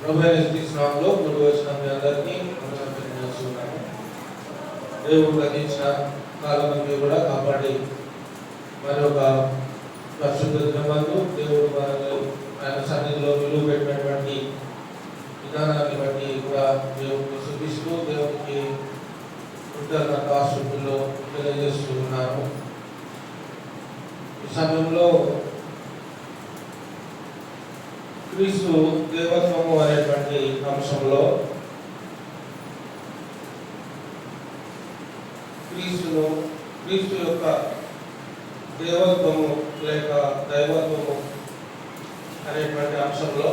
ప్రభు నామంలో ముందు వచ్చిన మీ అందరికీ తెలియజేస్తున్నాను. దేవుడు గతించిన కాలం కూడా కాపాడి మరి ఒక పరిశుద్ధ దినమందు దేవుడు మనల్ని ఆయన సన్నిధిలో విలువ పెట్టినటువంటి విధానాన్ని బట్టి కూడా దేవుడిని శుద్ధిస్తూ దేవునికి కృతజ్ఞతాస్తుతుల్లో తెలియజేస్తూ ఉన్నాను. ఈ సమయంలో క్రీస్తు దేవత్వము అనేటువంటి అంశంలో క్రీస్తు యొక్క దేవత్వము లేక దైవత్వము అనేటువంటి అంశంలో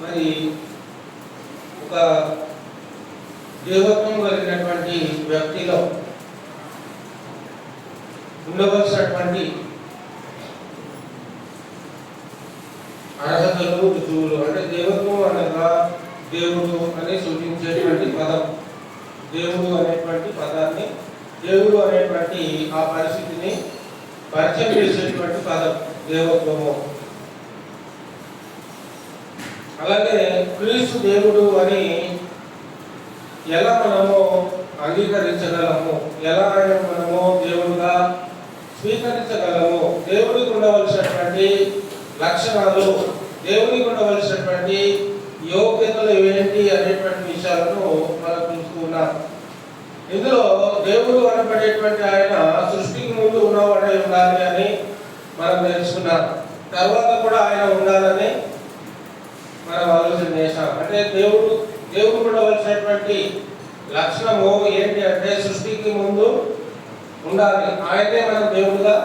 మరి ఒక దేవత్వం కలిగినటువంటి వ్యక్తిలో ఉండవలసినటువంటి అర్హతలు రుజువులు, అంటే దేవత్వం అనగా దేవుడు అని సూచించేటువంటి పదం. దేవుడు అనేటువంటి పదాన్ని, దేవుడు అనేటువంటి ఆ పరిస్థితిని పరిచయం చేసేటువంటి పదం దేవత్వము. అలాగే క్రీస్తు దేవుడు అని ఎలా మనము అంగీకరించగలము, ఎలా మనము దేవుడుగా స్వీకరించగలము, దేవుడికి ఉండవలసినటువంటి లక్షణాలు, దేవునికి ఉండవలసినటువంటి యోగ్యతలు ఏంటి అనేటువంటి విషయాలను మనం చూసుకున్నాం. ఇందులో దేవుడు అనబడేటువంటి ఆయన సృష్టికి ముందు ఉన్నవాడై ఉండాలి అని మనం నేర్చుకున్నాం. తర్వాత కూడా ఆయన ఉండాలని మనం ఆలోచన చేశాం. అంటే దేవుడు ఉండవలసినటువంటి లక్షణము ఏంటి అంటే సృష్టికి ముందు ఉండాలి, ఆయనే మనం దేవుడుగా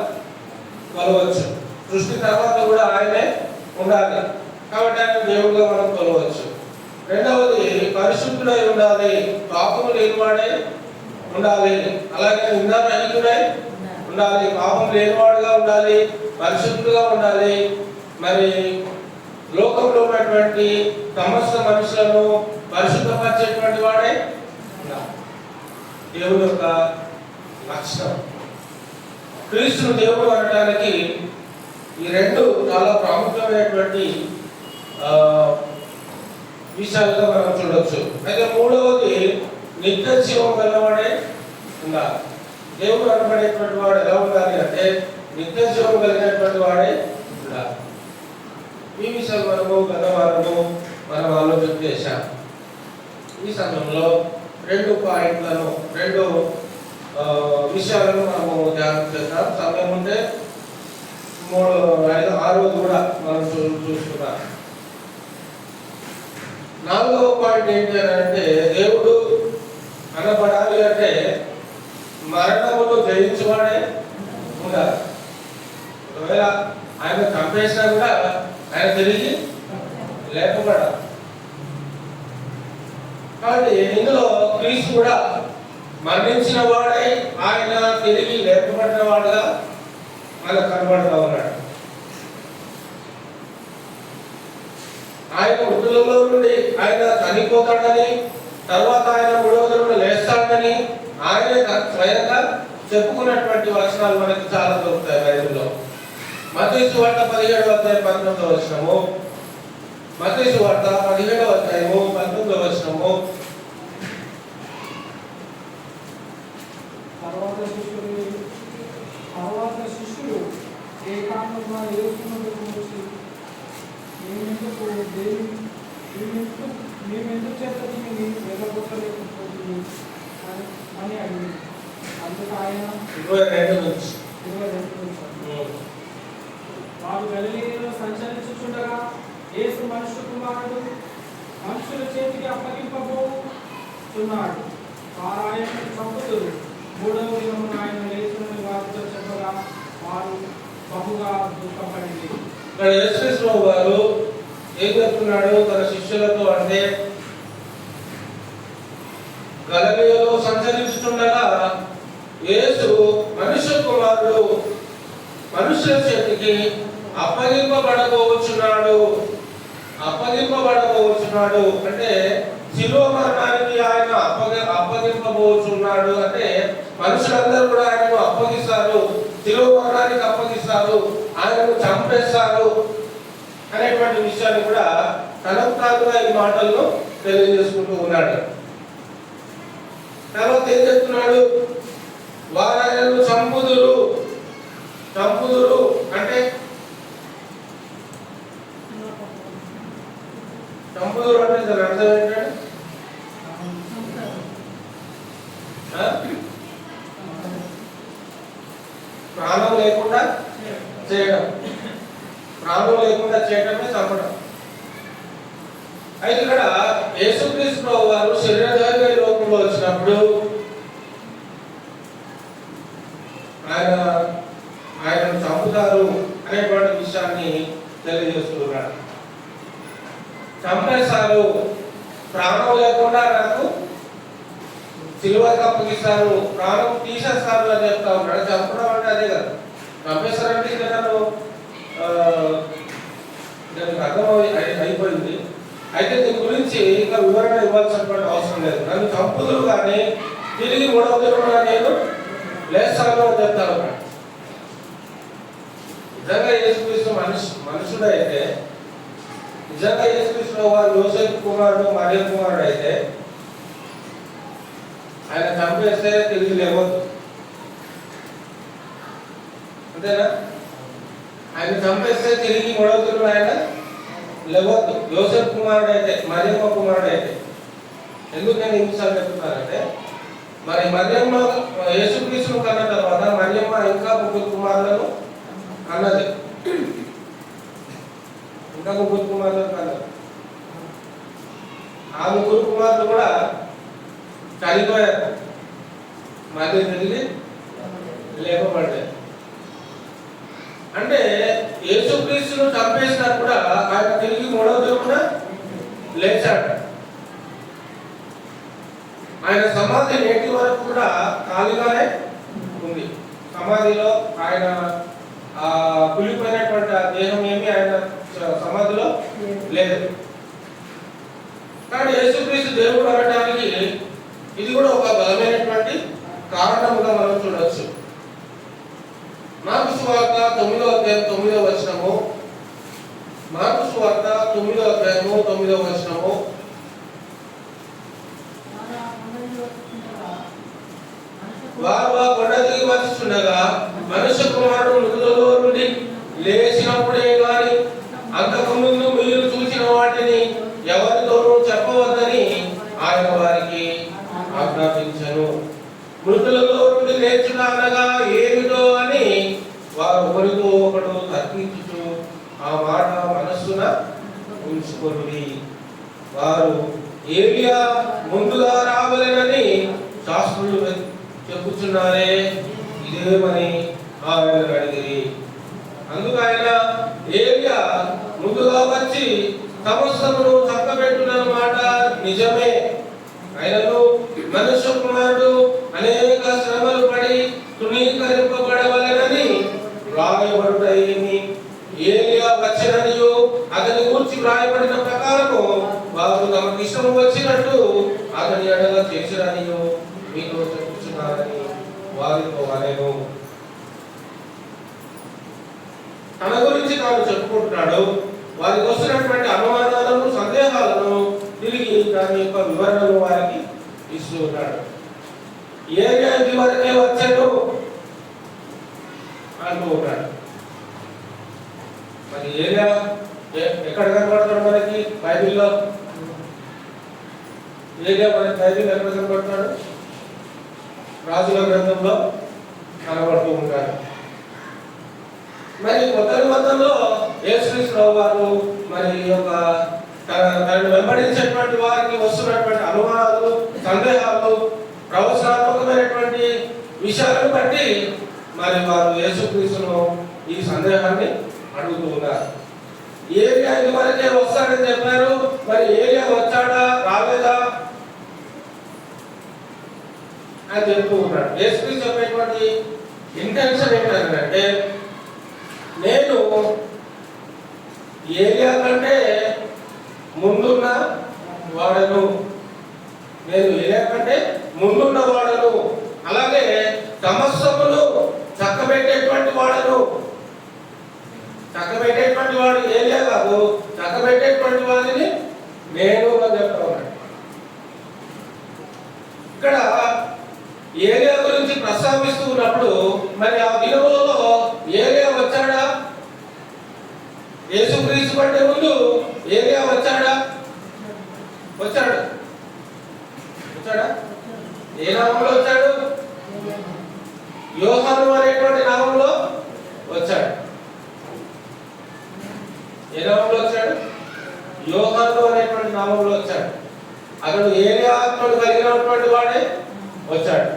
కొలవచ్చు. సృష్టి తర్వాత కూడా ఆయనే ఉండాలి కాబట్టి ఆయన దేవుడుగా మనం కొలవచ్చు. రెండవది పరిశుద్ధుడై ఉండాలి, పాపము లేనివాడై ఉండాలి. అలాగే నిందారహితుడై ఉండాలి, పాపం లేనివాడుగా ఉండాలి, పరిశుద్ధుడుగా ఉండాలి. మరి లోకంలో ఉన్నటువంటి సమస్త మనుషులను పరిశుద్ధపరిచేటువంటి వాడే దేవుని యొక్క లక్షణం. క్రీస్తును దేవుడు అనడానికి ఈ రెండు చాలా ప్రాముఖ్యమైనటువంటి విషయాలుగా మనం చూడవచ్చు. అయితే మూడవది నిత్య జీవం గలవాడే ఉండాలి. దేవుడు అనబడేటువంటి వాడు ఎలా ఉండాలి అంటే నిత్య జీవం కలిగినటువంటి వాడే ఉండాలి. ఈ విషయాలు మనము గత వారము మనం ఆలోచన చేశాం. ఈ సమయంలో రెండు పాయింట్లను, రెండు విషయాలను మనము ధ్యానం చేద్దాం. సమయం ఉంటే 3, 5, 6 కూడా మనం చూస్తున్నాం. 4వ పాయింట్ ఏంటి అని అంటే దేవుడు అనబడాలి అంటే మరణమును జయించేవాడే ఉండాలి. ఒకవేళ ఆయన చంపేసినా కూడా ఆయన తిరిగి లేపబడాలి. కాబట్టి ఇందులో క్రీస్తు కూడా మరణించిన వాడై ఆయన తిరిగి లేపబడిన వాడుగా మనకు కనబడతా ఉన్నాడు. ఆయన మృతులలో నుండి ఆయన చనిపోతాడని, తర్వాత ఆయన 3వ దినాన లేస్తాడని ఆయనే స్వయంగా చెప్పుకున్నటువంటి వచనాలు మనకి చాలా దొరుకుతాయి బైబిల్లో. మత్తయి సువార్త 17వ అధ్యాయం 19వ వచనము, మత్తయి సువార్త 17వ అధ్యాయము 19వ వచనము. తర్వాత శిష్యులు ఏకాంతంగా యేసునొద్దకు వచ్చి మేమెందుకు చేత దీనిని వెళ్ళగొట్టలేకపోతుంది అని అడిగి, అందుకు ఆయన 22 వారు గలిలయలో సంచరించుచుండగా యేసు మనుష్య కుమారుడు మనుషుల చేతికి అప్పగింపబోతున్నాడు, వారు ఆయనను చంపుదురు, 3వ దినమున ఆయన లేచునని వారితో చెప్పగా వారు బహుగా దుఃఖపడింది. ఇక్కడ యేసుక్రీస్తు వారు ఏం చెప్తున్నాడు తన శిష్యులతో అంటే, గలిలయలో సంచరిస్తుండగా యేసు మనుష్య కుమారుడు మనుష్యుల చేతికి అప్పగింపబడబోచున్నాడు అంటే శిలువ మరణానికి ఆయన అప్పగింపబోచున్నాడు అంటే మనుషులందరూ కూడా ఆయనను అప్పగిస్తారు, శిలువ మరణానికి అప్పగిస్తారు, ఆయనను చంపేస్తారు అనేటువంటి విషయాన్ని కూడా తనకు తానుగా ఈ మాటలను తెలియజేసుకుంటూ ఉన్నాడు. తర్వాత ఏం చెప్తున్నాడు? వారు చంపుదురు. చంపుదురు అంటే చంపుదురు అంటే దాని అర్థం ఏంటంటే ప్రాణం లేకుండా చేయడం. ప్రాణం లేకుండా చేయడమే చంపడం. అయితే ఇక్కడ యేసుక్రీస్తు వారు శరీరధారిగా ఈ లోకంలో వచ్చినప్పుడు ఆయనను చంపుతారు అనేటువంటి విషయాన్ని తెలియజేస్తున్నారు. చంపేస్తారు, ప్రాణం లేకుండా నాకు సిలువకి అప్పగిస్తారు, ప్రాణం తీసేస్తారు అని చెప్తా ఉన్నాడు. చంపడం అంటే అదే కదా. చంపేస్తారంటే ఇంకా నన్ను దానికి అర్థం అయిపోయింది. అయితే దీని గురించి ఇంకా వివరణ ఇవ్వాల్సినటువంటి అవసరం లేదు. నన్ను చంపుదురు కానీ తిరిగి మూడవ దినమున నేను లేస్తాను అని చెప్తారు. నిజంగా యేసుక్రీస్తు మనుషుడైతే, నిజంగా యేసుక్రీస్తు వారు యోసేపు కుమారుడు మరియ కుమారుడు అయితే ఆయన చంపేస్తే తిరిగి లేవద్దు, అంతేనా? ఆయన చంపేస్తే తిరిగి మూడవ దినమున ఆయన లేవద్దు. యోసేపు కుమారుడు అయితే, మరియమ్మ కుమారుడు అయితే. ఎందుకు నేను ఇంకోసారి చెప్తున్నానంటే, మరి మరియమ్మ యేసుక్రీస్తును కన్న తర్వాత మరియమ్మ ఇంకా 3 కుమారులను అన్నది. ఇంకా 3 కుమారులను కన్నది. ఆ 3 కుమారులు కూడా చనిపోయారు, మళ్ళీ తిరిగి లేపబడ్డారు. అంటే యేసుక్రీస్తును చంపేసినా కూడా ఆయన తిరిగి మూడవ దినమున లేచాడు. ఆయన సమాధి నేటి వరకు కూడా ఖాళీగానే ఉంది. సమాధిలో ఆయన కులిపోయినటువంటి ఆ దేహం ఏమి ఆయన సమాధిలో లేదు. కానీ యేసుక్రీస్తు దేవుడు అనడానికి ఇది కూడా ఒక బలమైనటువంటి కారణముగా మనం చూడవచ్చు. మార్కు సువార్త 9వ అధ్యాయం 9వ వచనము. మార్కు సువార్త 9వ అధ్యాయము 9వ వచనము. వారు ఆ కొండ దిగి వచ్చుచుండగా మనుష్య కుమారుడు మృతులలో నుండి లేచినప్పుడే గాని అంతకు ముందు మీరు చూసిన వాటిని ఎవరితోనూ చెప్పవద్దని ఆయన వారికి ఆజ్ఞాపించను. మృతులలో నుండి లేచుట అనగా ఏమిటో అని వారు ఒకరితో ఒకడు తర్కించుచు ఆ మాట మనస్సున ఉంచుకొనుడి. వారు ఏలియా ముందుగా రావలెనని శాస్త్రులు చెప్పుచున్నారే, ఇదేమని ఆయన అడిగిరి. అందుకు ఆయన ఏలియా ముందుగా వచ్చి సమస్తమును చక్కబెట్టునన్నమాట నిజమే. ఆయనను మనుష్య కుమారుడు అనేక శ్రమలు పడి తృణీకరింపబడవలెనని వ్రాయబడుటయేమి. ఏలియా వచ్చెననియు అతని గూర్చి వ్రాయబడిన ప్రకారము వారు తమకు ఇష్టం వచ్చినట్టు అతని ఎడల చేసిరనియు మీతో చెప్పుచున్నారని వారితో అనెను. తన గురించి తాను చెప్పుకుంటున్నాడు. వారికి వస్తున్నటువంటి అనుమానాలను, సందేహాలను తిరిగి దాని యొక్క వివరణను వారికి ఇస్తూ ఉన్నాడు. ఏలియా ఇది వరకే వచ్చాడు అంటూ ఉన్నాడు. మరి ఏలియా ఎక్కడ కనబడతాడు మనకి బైబిల్లో? ఏలియా మనకి బైబిల్ ఎక్కడ కనబడతాడు? రాజుల గ్రంథంలో కనబడుతూ ఉంటాడు. మరి కొత్త నిబంధనలో యేసుక్రీస్తు వారు మరి యొక్క తనను వెంబడించేటువంటి వారికి వస్తున్నటువంటి అనుమానాలు, సందేహాలు, ప్రవచనాత్మకమైనటువంటి విషయాలను బట్టి మరి వారు యేసుక్రీస్తును ఈ సందేహాన్ని అడుగుతూ ఉన్నారు. ఏలియా ఇది వరకే వస్తాడని చెప్పారు, మరి ఏలియా వచ్చాడా రాలేదా అని చెప్తూ ఉన్నాడు. యేసుక్రీస్తు చెప్పేటువంటి ఇంటెన్షన్ ఏంటంటే, నేను ఏలియా కంటే ముందున్న వాడను, నేను ఏలియా కంటే ముందున్న వాడను, అలాగే సమస్యమును చక్కబెట్టేటువంటి వాడను. చక్కబెట్టేటువంటి వాడు ఏలియా కాదు, చక్కబెట్టేటువంటి వాడిని నేను అని చెప్తా ఉన్నాడు. ఇక్కడ ఏలియా గురించి ప్రస్తావిస్తూ ఉన్నప్పుడు మరి ఆ దినములలో ఏలియా వచ్చాడా? యేసుక్రీస్తు కంటే ముందు ఏలియా వచ్చాడా? వచ్చాడు. వచ్చాడా? ఏ నామంలో వచ్చాడు? యోహాను అనేటువంటి నామంలో వచ్చాడు. ఏ నామంలో వచ్చాడు? యోహాను అనేటువంటి నామంలో వచ్చాడు. అతడు ఏలియా ఆత్మను కలిగినటువంటి వాడే వచ్చాడు.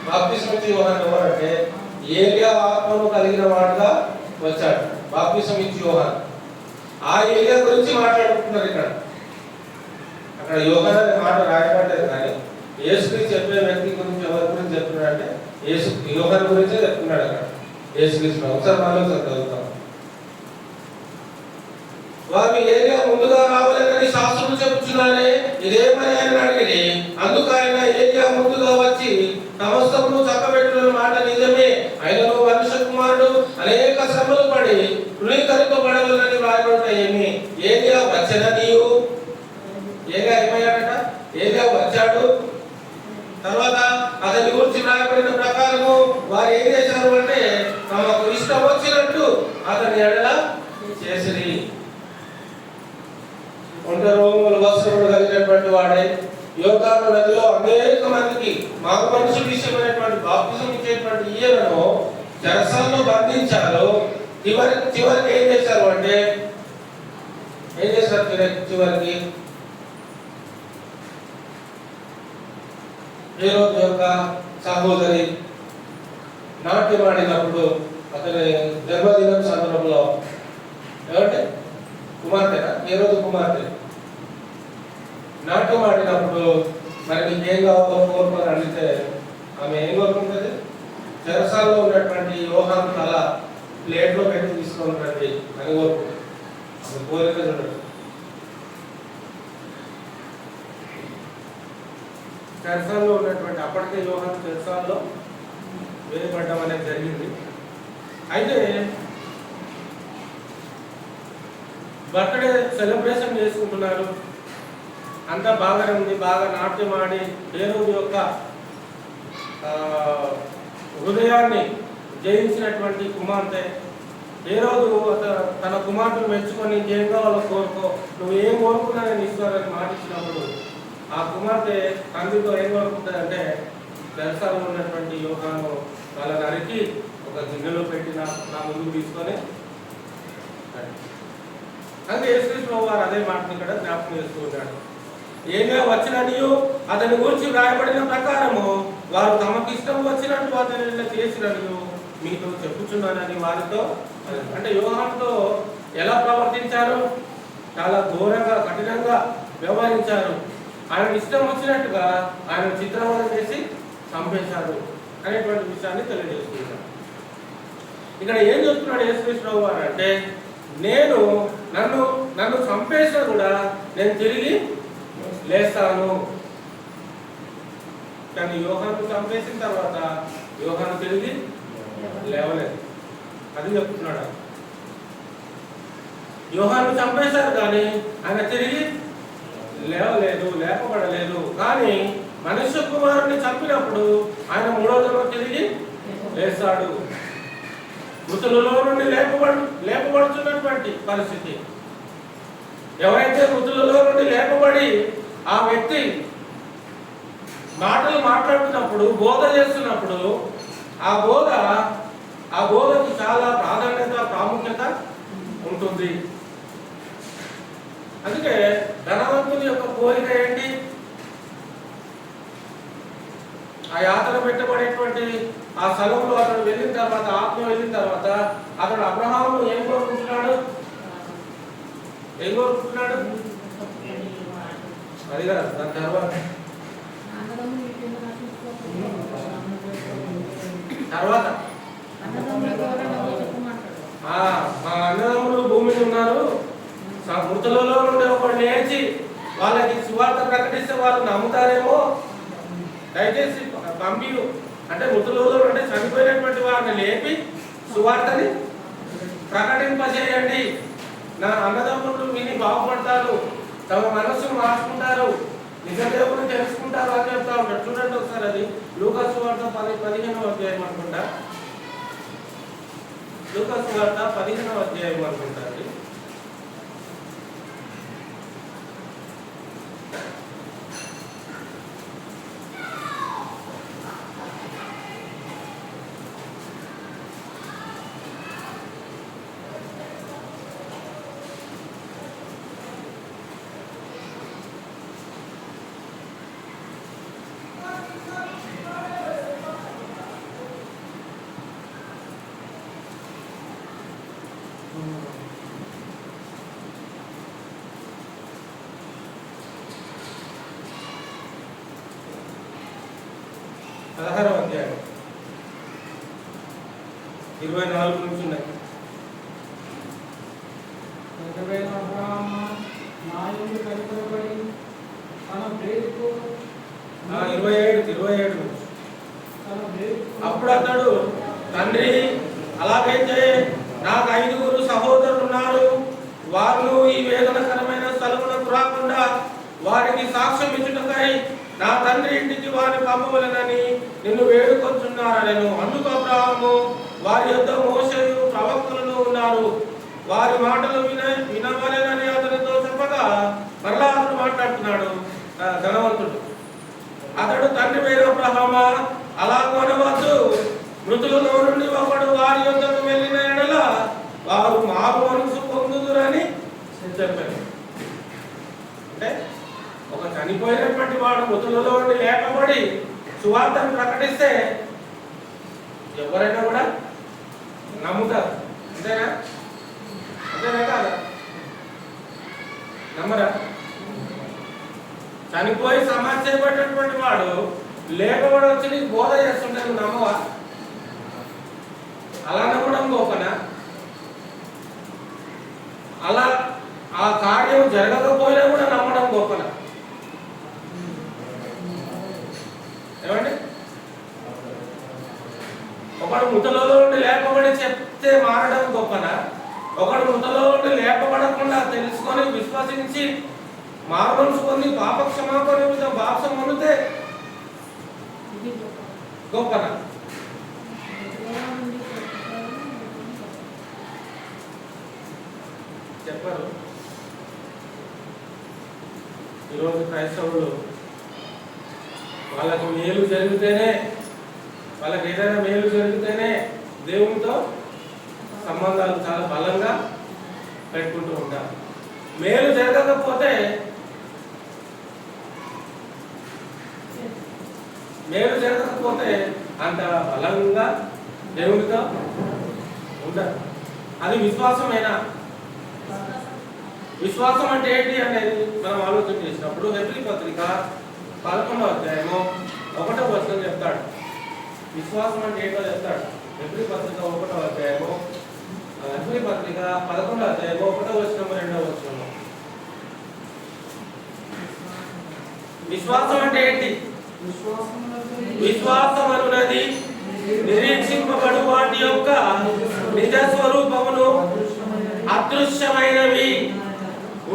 బాప్తిస్మం ఇచ్చే యోహాను ఎవరంటే ఏలియా ఆత్మను కలిగిన వాడుగా వచ్చాడు. బాప్తిస్మం ఇచ్చే యోహాను. ఆ ఏలియా గురించి మాట్లాడుకుంటున్నారు ఇక్కడ. అక్కడ యోహాను అనే మాట రాయబడ్డది, కానీ యేసుక్రీస్తు చెప్పే వ్యక్తి గురించి ఎవరి గురించి చెప్తున్నాడు అంటే యోహాను గురించే చెప్తున్నాడు అక్కడ యేసుక్రీస్తు. ఒకసారి మనం చదువుతాం. వారు ఏలియా ముందుగా రావాలని శాస్త్రులు చెప్పుచున్నారే, ఇదేమని ఆయన అడిగి, అందుకు ఆయన ఏలియా ముందుగా వచ్చి సమస్తమును చక్కబెట్టుకున్న మాట నిజమే, ఆయనను మనుష్య కుమారుడు అనేక శ్రమలు పడి తృణీకరింపబడవలని రాయబడతాయేమి. ఏలియా వచ్చన నీవు? ఏలియా ఏమయ్యాడట? ఏలియా వచ్చాడు. తర్వాత అతని గురించి రాయబడిన ప్రకారము వారు ఏం చేశారు అంటే తమకు ఇష్టం వచ్చినట్టు అతని ఎడల చేసిరి. ఒంట రోగుల వస్త్రములు కలిగినటువంటి వాడే యోర్దాను నదిలో అనేక మందికి మాకు మనుషుల విషయమైనటువంటి బాప్తిజం ఇచ్చేటువంటి ఈయనను చెరసాల్లో బంధించారు. చివరికి ఏం చేశారు అంటే చివరికి హేరోదు యొక్క సహోదరి నాట్యమాడినప్పుడు అతని జన్మదినం సందర్భంలో ఏమంటే కుమార్తెనా? హేరోదు కుమార్తె నాట్యం ఆడినప్పుడు మరి నీకేం కావాలో కోరుకొని అడిగితే ఆమె ఏం కోరుకుంటుంది? చెరసాల్లో ఉన్నటువంటి యోహాను తల ప్లేట్లో పెట్టి తీసుకొని రండి అని కోరుకుంటుంది. ఆమె కోరిక చూడండి. చెరసాల్లో ఉన్నటువంటి అప్పటికే యోహాను చెరసాల్లో వేయబడ్డం అనేది జరిగింది. అయితే బర్త్డే సెలబ్రేషన్ చేసుకుంటున్నారు, అంతా బాగానే ఉంది. బాగా నాట్యం ఆడి హేరోదు యొక్క హృదయాన్ని జయించినటువంటి కుమార్తె. హేరోదు తన కుమార్తెను మెచ్చుకొని ఏం కావాలో కోరుకో, నువ్వు ఏం కోరుకున్నా నేను ఇస్తానని మాట ఇచ్చినప్పుడు ఆ కుమార్తె తండ్రితో ఏం కోరుకుంటుందంటే చెరసాలలో ఉన్నటువంటి యోహాను వాళ్ళ నరికి ఒక గిన్నెలో పెట్టి నా ముందుకు తీసుకొని అంటే యేసుక్రీస్తు వారు అదే మాటని ఇక్కడ జ్ఞాపకం చేస్తూ ఉన్నాడు. ఏమే వచ్చిననియు అతని గురించి వ్రాయబడిన ప్రకారము వారు తమకు ఇష్టం వచ్చినట్టు అతని చేసినను మీతో చెప్పుచున్నానని వారితో అంటే యోహానుతో ఎలా ప్రవర్తించారు? చాలా ఘోరంగా కఠినంగా వ్యవహరించారు. ఆయన ఇష్టం వచ్చినట్టుగా ఆయన చిత్రవద చేసి చంపేశారు అనేటువంటి విషయాన్ని తెలియజేస్తున్నారు. ఇక్కడ ఏం చెప్తున్నాడు యేసుక్రీస్తు వారు అంటే నన్ను చంపేసినా కూడా నేను తిరిగి లేస్తాను. కానీ యోహాను చంపేసిన తర్వాత యోహాను తిరిగి లేవలేదు. అది చెప్తున్నాడు. యోహాను చంపేశారు కానీ ఆయన తిరిగి లేపబడలేదు. కానీ మనుష్య కుమారుని చంపినప్పుడు ఆయన 3వ దినం తిరిగి లేస్తాడు. మృతులలో నుండి లేపబడుతున్నటువంటి పరిస్థితి. ఎవరైతే మృతులలో నుండి లేపబడి ఆ వ్యక్తి మాటలు మాట్లాడుతున్నప్పుడు బోధ చేస్తున్నప్పుడు ఆ బోధకి చాలా ప్రాముఖ్యత ఉంటుంది. అందుకే ధనవంతుని యొక్క కోరిక ఏంటి? ఆ యాత్ర పెట్టబడేటువంటి ఆ స్థలంలో అతడు వెళ్ళిన తర్వాత ఆత్మ వెళ్ళిన తర్వాత అతడు అబ్రహాము ఏం కోరుకుంటున్నాడు? అది కదా దాని తర్వాత మా అన్నదమ్ములు భూమి మీద ఉన్నారు, మృతులలో నుండి ఒకడు లేచి వాళ్ళకి సువార్త ప్రకటిస్తే వాళ్ళు నమ్ముతారేమో, దయచేసి పంపిరు అంటే మృతులలో అంటే చనిపోయినటువంటి వారిని లేపి సువార్తని ప్రకటింపజేయండి. నా అన్నదమ్ములు విని బాగుపడతారు, తమ మనస్సును మార్చుకుంటారు, నిజ దేవుని తెలుసుకుంటారు అని చెప్తా ఉంటారు. చూడండి ఒకసారి, అది లూకాసు సువార్త 15వ అధ్యాయం అనుకుంటా. లూకాసు సువార్త 15వ అధ్యాయం అనుకుంటా అండి. పదహారవ అధ్యాయం 24 నుంచి ఉన్నాయి. అబ్రహాము నా యందు కనికరపడి తన ప్రేమకు 27 నుంచి. అప్పుడు అతడు, తండ్రి, అలాగైతే నాకు 5 సహోదరులు ఉన్నారు. వారు ఈ వేదనకరమైన స్థలములకు రాకుండా వారికి సాక్ష్యం ఇచ్చుటకై నా తండ్రి ఇంటికి వారిని పంపవలెనని నిన్ను వేడుకొంచున్నారనెను. అందుకు అబ్రహాము, వారి యొద్ద మోషేయు ప్రవక్తలు ఉన్నారు, వారి మాటలు వినవలెనని అతనితో చెప్పగా, మరలా అతడు మాట్లాడుతున్నాడు ధనవంతుడు. అతడు, తండ్రి పేరు అబ్రహామా, అలా కొనవద్దు. మృతులలో నుండి ఒకడు వారి యొద్దకు వెళ్ళిన ఎడల వారు మారు మనసు పొందుదురని చెప్పారు. అంటే ఒక చనిపోయినటువంటి వాడు మృతులలో నుండి లేపబడి సువార్తను ప్రకటిస్తే ఎవరైనా కూడా నమ్ముతారు. అంతేనా? అంతేనా కాదా? నమ్మరా? చనిపోయి సమాధి చేయబడినటువంటి వాడు లేపబడి వచ్చి నీకు బోధ చేస్తుంటే నువ్వు నమ్మవా? అలా నమ్మడం గొప్పనా? అలా ఆ కార్యం జరగకపోయినా కూడా నమ్మడం గొప్పనా? ఏమండి? ఒకడు మృతులలో నుండి లేపబడి చెప్తే మారడం గొప్పనా? ఒకడు మృతులలో నుండి లేపబడకుండా తెలుసుకొని విశ్వసించి మారుమనసు పొంది పాప క్షమాపణ మీద బాప్సం పొందితే గొప్పనా? చెప్పరు. ఈరోజు క్రైస్తవులు వాళ్ళకు మేలు జరిగితేనే, వాళ్ళకి ఏదైనా మేలు జరిగితేనే దేవునితో సంబంధాలు చాలా బలంగా పెట్టుకుంటూ ఉంటారు. మేలు జరగకపోతే, అంత బలంగా దేవునితో ఉంటారు. అది విశ్వాసమేనా? విశ్వాసం అంటే ఏంటి అనేది మనం ఆలోచన చేసినప్పుడు హెబ్రీ పత్రిక 11వ అధ్యాయము 1వ వచనం చెప్తాడు. విశ్వాసం అంటే ఏంటో చెప్తాడు. హెబ్రీ పత్రిక 1వ అధ్యాయము, హెబ్రీ పత్రిక 11వ అధ్యాయము 1వ వచనం 2వ వచనం. విశ్వాసం అంటే ఏంటి? విశ్వాసం అనున్నది నిరీక్షింపబడు వాటి యొక్క నిజ స్వరూపమును అదృశ్యమైనవి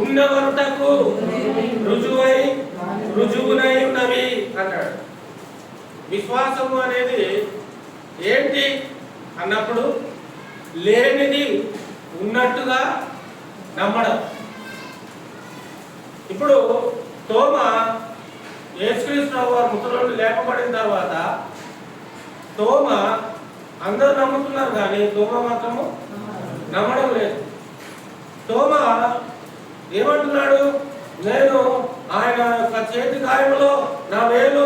ఉన్నవరుటకు రుజువునై ఉన్నవి అన్నాడు. విశ్వాసము అనేది ఏంటి అన్నప్పుడు లేనిది ఉన్నట్టుగా నమ్మడం. ఇప్పుడు తోమ యేసుక్రీస్తు వారు మృతుల నుండి లేపబడిన తర్వాత తోమ అందరూ నమ్ముతున్నారు కానీ తోమ మాత్రము నమ్మడం లేదు. తోమ ఏమంటున్నాడు? నేను ఆయన యొక్క చేతి గాయములో నా వేలు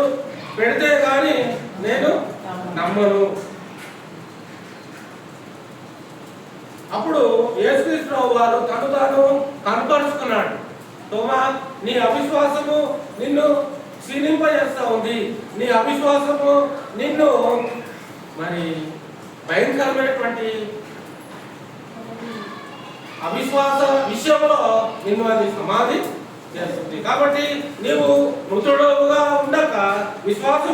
పెడితే కానీ నేను నమ్మను. అప్పుడు యేసుక్రీస్తు వారు తను తాను కనపరుచుకున్నాడు. తోమా, నీ అవిశ్వాసము నిన్ను క్షీణింపజేస్తా ఉంది. నీ అవిశ్వాసము నిన్ను మరి భయంకరమైనటువంటి అవిశ్వాస విషయంలో నిన్ను అది సమాధి చేస్తుంది. కాబట్టి నీవు మృతుడవుగా ఉండక విశ్వాసం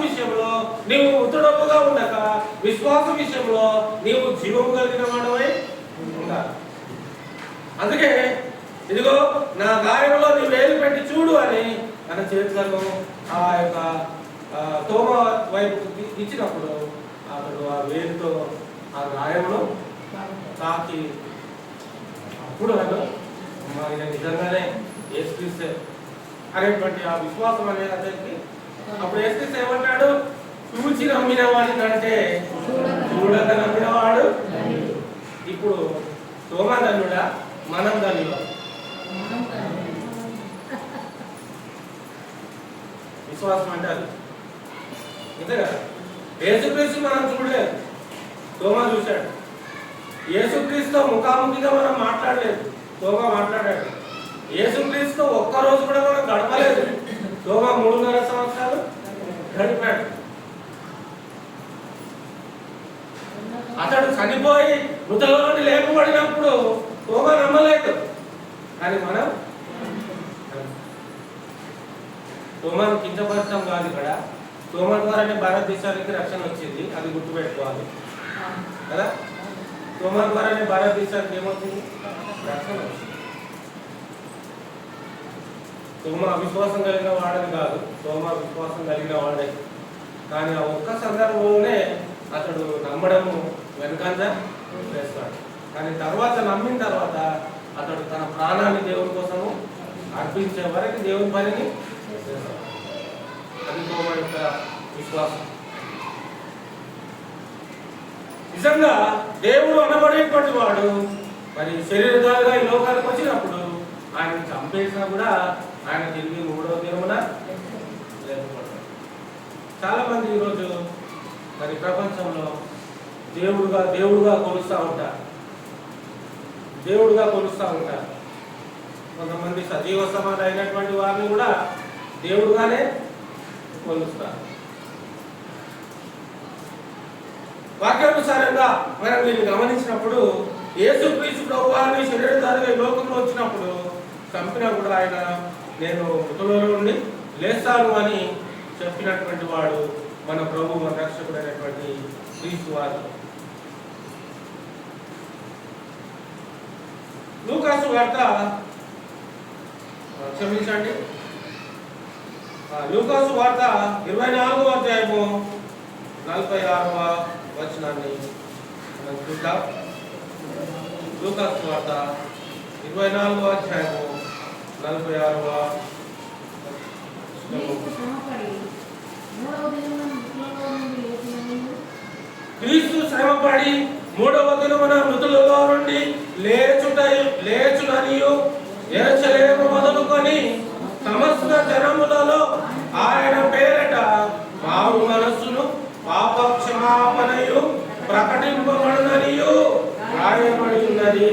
విషయంలో నీవు జీవం కలిగిన వాడవై ఉండాలి. అందుకే ఇదిగో నా గాయంలో నీ వేలు పెట్టి చూడు అని మన చేతులను ఆ యొక్క తోమ వైపు ఇచ్చినప్పుడు అతడు ఆ వేలుతో ఆ గాయంలో తాకి అప్పుడు ఆయన నిజంగానే యేసుక్రీస్తే అనేటువంటి ఆ విశ్వాసం అనేది అతనికి అప్పుడు యేసుక్రీస్తు ఏమంటాడు, చూచి నమ్మిన వాడి కంటే చూడక నమ్మినవాడు. ఇప్పుడు తోమ ధన్యుడా, మనం ధన్యుడా? విశ్వాసం అంటే అది అంతే కదా. యేసుక్రీస్తు మనం చూడలేదు, తోమ చూశాడు. యేసుక్రీస్తు ముఖాముఖిగా మనం మాట్లాడలేదు, తోమ మాట్లాడాడు. యేసుక్రీస్తు ఒక్కరోజు కూడా మనం గడపలేదు, తోమ 3.5 సంవత్సరాలు గడిపాడు. అతడు చనిపోయి మృతుల నుండి లేపబడినప్పుడు తోమ నమ్మలేదు, కానీ మనం తోమను కించపరచడం కాదు ఇక్కడ. తోమ ద్వారానే భారతదేశానికి రక్షణ వచ్చింది, అది గుర్తుపెట్టుకోవాలి కదా. తోమ ద్వారానే భారతదేశానికి ఏమవుతుంది, రక్షణ వచ్చింది. తోమ అవిశ్వాసం కలిగిన వాడని కాదు, తోమ విశ్వాసం కలిగిన వాడే. కానీ ఆ ఒక్క సందర్భంలోనే అతడు నమ్మడము వెనకంజ చేస్తాడు. కానీ తర్వాత నమ్మిన తర్వాత అతడు తన ప్రాణాన్ని దేవుని కోసము అర్పించే వరకు దేవుని పనిని చేస్తాడు. అది తోమ యొక్క విశ్వాసం. నిజంగా దేవుడు అనబడేటువంటి వాడు మరి శరీరధారిగా ఈ లోకానికి వచ్చినప్పుడు ఆయన చంపేసినా కూడా ఆయన తిరిగి 3వ దినమున లేకపోతాడు. చాలా మంది ఈరోజు మరి ప్రపంచంలో దేవుడుగా కొలుస్తూ ఉంటారు, కొంతమంది సజీవ సమాధి అయినటువంటి వారిని కూడా దేవుడుగానే కొలుస్తారు. వాక్యానుసారంగా మనం వీళ్ళు గమనించినప్పుడు యేసుక్రీస్తు ప్రభువారిని శరీరధారిగా ఈ లోకంలో వచ్చినప్పుడు చంపినా కూడా ఆయన నేను మృతుల నుండి లేస్తాను అని చెప్పినటువంటి వాడు మన ప్రభు, మన రక్షకుడైనటువంటి క్రీస్తు వారు. లూకాసు వార్త క్షమించండి, లూకాసు వార్త 24వ అధ్యాయము 46వ వచనాన్ని మనం చూద్దాం. లూకాసు వార్త 24వ అధ్యాయము 46వ క్రీస్తు శ్రమపడి 3వ దినమున మృతులలో నుండి లేచుననియు యెరూషలేము మొదలుకొని సమస్త జనములలో ఆయన పేరట మారు మనస్సును పాపక్షమాపణయు ప్రకటింపబడుననియు రాయబడి ఉన్నది.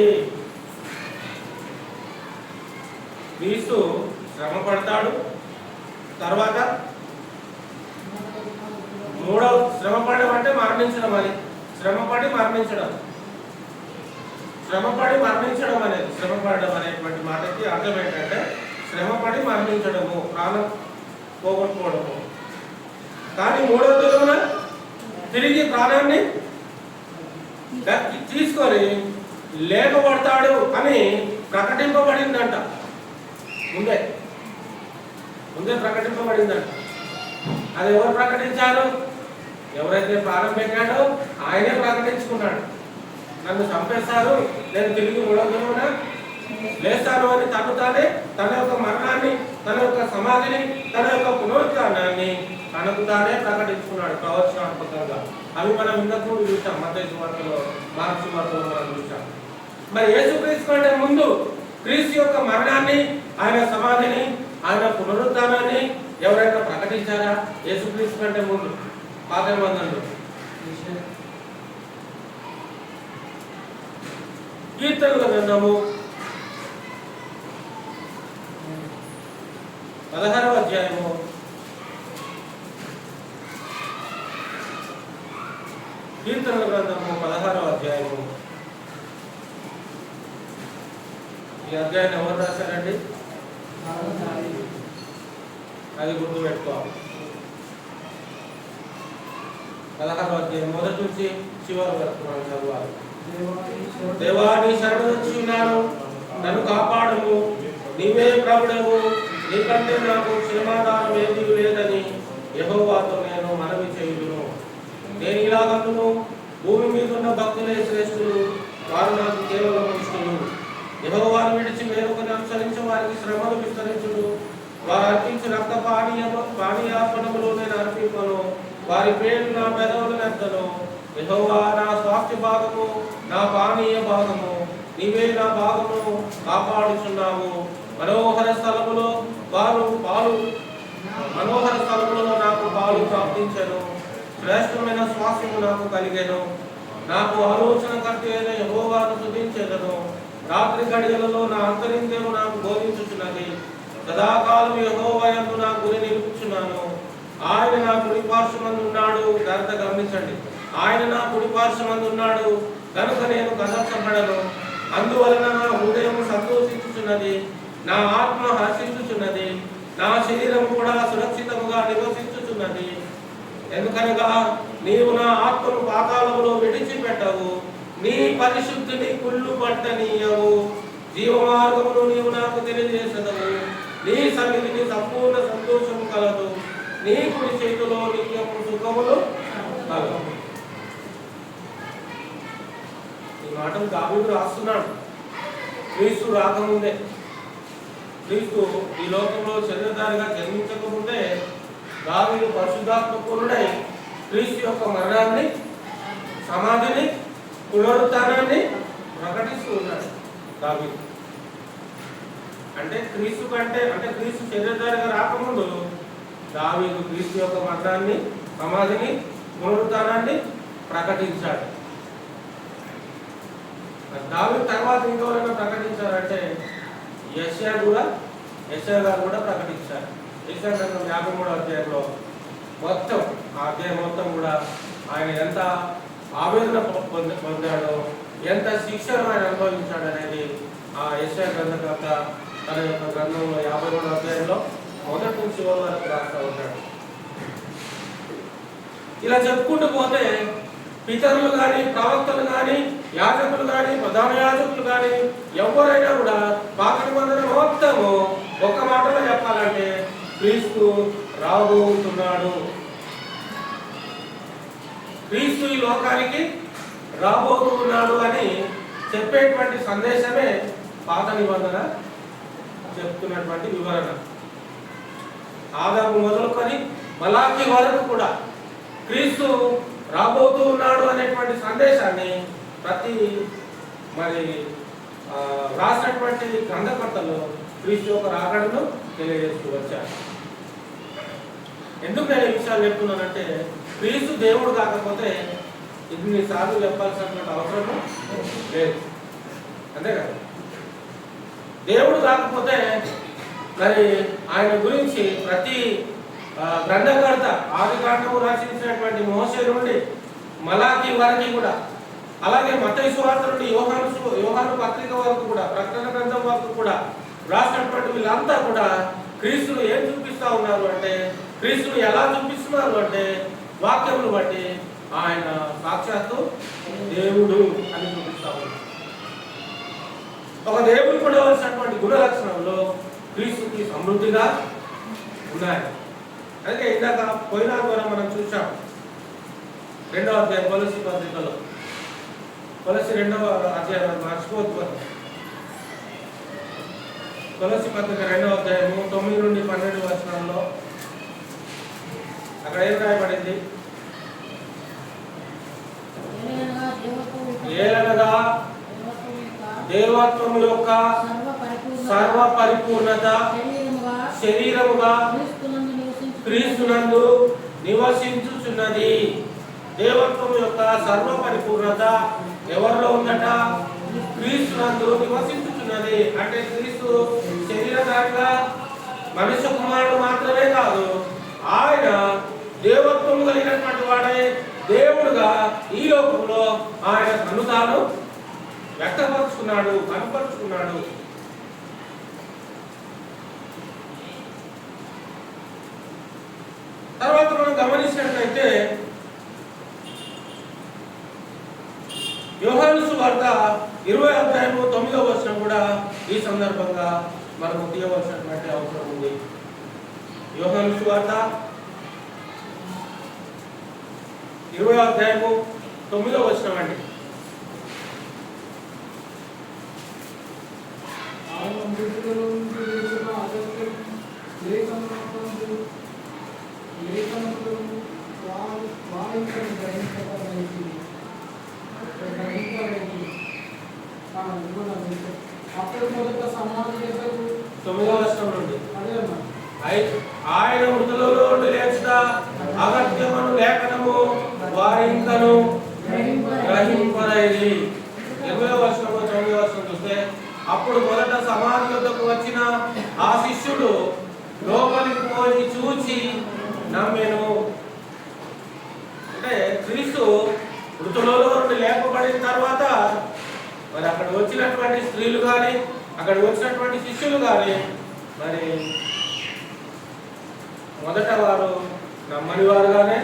క్రీస్తు శ్రమ పడతాడు, తర్వాత 3వ శ్రమ పడడం అంటే మరణించడం అని, శ్రమపడి మరణించడం అనేది, శ్రమ పడడం అనేటువంటి మాటకి అర్థం ఏంటంటే శ్రమపడి మరణించడము, ప్రాణం పోగొట్టుకోవడము. కానీ 3వ దినమున తిరిగి ప్రాణాన్ని తీసుకొని లేపబడతాడు అని ప్రకటింపబడిందంట. ముందే ప్రకటింపబడిందంట. అది ఎవరు ప్రకటించారు? ఎవరైతే ప్రాణం పెట్టాడో ఆయనే ప్రకటించుకున్నాడు. నన్ను చంపేస్తారు, నేను తిరిగి 3వ దినమున లేస్తాను అని తన యొక్క మరణాన్ని, తన యొక్క సమాధిని, తన యొక్క పునరుత్థానాన్ని తనకు తానే ప్రకటించుకున్నాడు ప్రవచనాత్మకంగా. అవి మనం ఇంతకు చూసాం, మత్తయి సువార్తలో, మార్కు సువార్తలో మనం చూసాం. మరి యేసుక్రీస్తు కంటే ముందు క్రీస్తు యొక్క మరణాన్ని, ఆయన సమాధిని, ఆయన పునరుత్థానాన్ని ఎవరైనా ప్రకటించారా? యేసుక్రీస్తు కంటే ముందు పాత నిబంధనలో. కీర్తనల గ్రంథము 16వ అధ్యాయము 16వ అధ్యాయము. ఈ అధ్యాయాన్ని ఎవరు రాశారండి? అది గుర్తుపెట్టుకోవాలి. 16వ అధ్యాయం మొదటి నుంచి చివరి వరకు మనం చదవాలి. దేవా నీ శరణు వచ్చి ఉన్నాను, నన్ను కాపాడుము, నీవే ప్రభుడవు, నీకంటే నాకు క్షేమాధారం ఏదీ లేదని యెహోవాతో నేను మనవి చేయుదును. నేను ఇలాగను, భూమి మీద ఉన్న భక్తులే శ్రేష్ఠులు, వారు నాకు కేవలం ఇష్టలు. యెహోవాను విడిచి వేరొకరిని అనుసరించే వారికి శ్రమలు విస్తరించుడు. వారు అర్పించి రక్త పానీయార్పణములు నేను అర్పింపను, వారి పేరు నా పెదవులను ఎత్తను. యెహోవా నా స్వాస్థ్య భాగము, నా పానీయ భాగము, నీవే నా భాగమును కాపాడుచున్నావు. మనోహర స్థలములో నాకు పాలు ప్రాప్తించెను, శ్రేష్టమైన స్వాస్థ్యము నాకు కలిగెను. నాకు ఆలోచనకర్త అయిన యెహోవాను స్తుతించెదను. రాత్రి గడియలలో నా అంతరింద్రియము నాకు బోధించుచున్నది. సదాకాలం యెహోవా యందు నా గురి నిలుపుచున్నాను. ఆయన నా కుడి పార్శ్వమందు ఉన్నాడు. జాగ్రత్త గమనించండి. ఆయన నా కుడి పార్శ్వమందు ఉన్నాడు కనుక నేను కదల్చబడను. అందువలన నా హృదయం సంతోషించుచున్నది, నా ఆత్మ హర్షించుచున్నది, నా శరీరం కూడా సురక్షితముగా నివసించుచున్నది. ఎందుకనగా నీవు నా ఆత్మను పాతాళములో విడిచిపెట్టవు, నీ పరిశుద్ధిని కుళ్ళు పట్టనీయవు. జీవమార్గమును నీవు నాకు తెలియజేసదవు. నీ సన్నిధిని సంపూర్ణ సంతోషము కలదు, నీ కుడి చేతిలో నిత్యము సుఖములు కలవు. ఈ మాటలు దావీదు రాస్తున్నాడు క్రీస్తు రాకముందే. క్రీస్తు ఈ లోకంలో శరీరధారిగా జన్మించకముందే దావీదు పరిశుద్ధాత్మ పూర్ణుడై క్రీస్తు యొక్క మరణాన్ని, సమాధిని, పునరుత్థానాన్ని ప్రకటిస్తూ ఉన్నాడు దావీదు. అంటే క్రీస్తు శరీరధారిగా రాకముందు దావీదు క్రీస్తు యొక్క మరణాన్ని, సమాధిని, పునరుత్థానాన్ని ప్రకటించాడు. దావీదు తర్వాత ఇంకెవరైనా ప్రకటించారంటే యెషయా గారు కూడా ప్రకటించారు. యెషయా గ్రంథం 53వ అధ్యాయంలో మొత్తం ఆ అధ్యాయం మొత్తం కూడా ఆయన ఎంత ఆవేదన పొందాడో, ఎంత శిక్షను ఆయన అనుభవించాడు అనేది ఆ యెషయా గ్రంథకర్త తన యొక్క గ్రంథంలో 53వ అధ్యాయంలో మొదటి నుంచి చివరి వరకు రాస్తా ఉంటాడు. ఇలా చెప్పుకుంటూ పోతే పితరులు కానీ, ప్రవక్తలు కానీ, యాజకులు కానీ, ప్రధాన యాజకులు కానీ ఎవరైనా కూడా పాత నిబంధన మొత్తము ఒక్క మాటలో చెప్పాలంటే క్రీస్తు రాబోతున్నాడు, క్రీస్తు ఈ లోకానికి రాబోతున్నాడు అని చెప్పేటువంటి సందేశమే పాత నిబంధన చెప్తున్నటువంటి వివరణ. ఆదాము మొదలుకొని మలాకి వరకు కూడా క్రీస్తు రాబోతూ ఉన్నాడు అనేటువంటి సందేశాన్ని ప్రతి రాసినటువంటి గ్రంథకర్తలు క్రీస్తు యొక్క రాకడను తెలియజేస్తూ వచ్చారు. ఎందుకు నేను ఈ విషయాలు చెప్తున్నానంటే క్రీస్తు దేవుడు కాకపోతే ఇన్నిసార్లు చెప్పాల్సినటువంటి అవసరం లేదు, అంతే కదా. దేవుడు కాకపోతే మరి ఆయన గురించి ప్రతి గ్రంథకర్త ఆదికాండము రచించినటువంటి మోషే నుండి మలాకి వరకు కూడా, అలాగే మత్తయి సువార్త నుండి యోహాను పత్రిక వరకు కూడా, ప్రకటన గ్రంథం వరకు కూడా రాసినటువంటి వీళ్ళంతా కూడా క్రీస్తును ఏం చూపిస్తా ఉన్నారు అంటే, క్రీస్తును ఎలా చూపిస్తున్నారు అంటే వాక్యములు బట్టి ఆయన సాక్షాత్తు దేవుడు అని చూపిస్తా ఉన్నారు. ఒక దేవుడికి ఉండవలసినటువంటి గుణ లక్షణంలో క్రీస్తుకి సమృద్ధిగా ఉన్నాయి. అందుకే ఇందాక పోయిన ద్వారా మనం చూసాం 2వ అధ్యాయం కొలస్సీ పత్రికలో, కొలస్సీ 2వ అధ్యాయం మర్చిపోవద్దు. కొలస్సీ పత్రిక 2వ అధ్యాయము 9 నుండి 12 వచనంలో అక్కడ ఏం రాయబడింది? ఏలనగా దేవత్వము యొక్క సర్వ పరిపూర్ణత శరీరముగా క్రీస్తునందు నివసించుచున్నది. దేవత్వం యొక్క సర్వ పరిపూర్ణత ఎవరిలో ఉందట? క్రీస్తునందు నివసించుచున్నది. అంటే క్రీస్తు శరీరధారిగా మనుష్య కుమారుడు మాత్రమే కాదు, ఆయన దేవత్వం కలిగినటువంటి వాడే దేవుడుగా ఈ లోకంలో ఆయన తను తాను వ్యక్తపరుచుకున్నాడు, కనపరుచుకున్నాడు. సువార్త 20వ అధ్యాయము 9వ వచనం కూడా ఈ సందర్భంగా మనము తీయవలసినటువంటి అవసరం ఉంది. యోహాను సువార్త 20వ అధ్యాయము 9వ వచనం అండి. ఆయన మృతులలో నుండి లేచుట అగత్యమను లేఖనము వారింకను గ్రహింపరైరి. 20వ వచనము 9వ వచనం చూస్తే, అప్పుడు మొదట సమాధి వద్దకు వచ్చిన ఆ శిష్యుడు లోపలికి పోయి చూచి నమ్మెను. అంటే క్రీస్తు మృతులలో నుండి లేపబడిన తర్వాత మరి అక్కడ వచ్చినటువంటి స్త్రీలు కానీ అక్కడ వచ్చినటువంటి శిష్యులు కానీ మరి మొదట వారు నమ్మని వారుగానే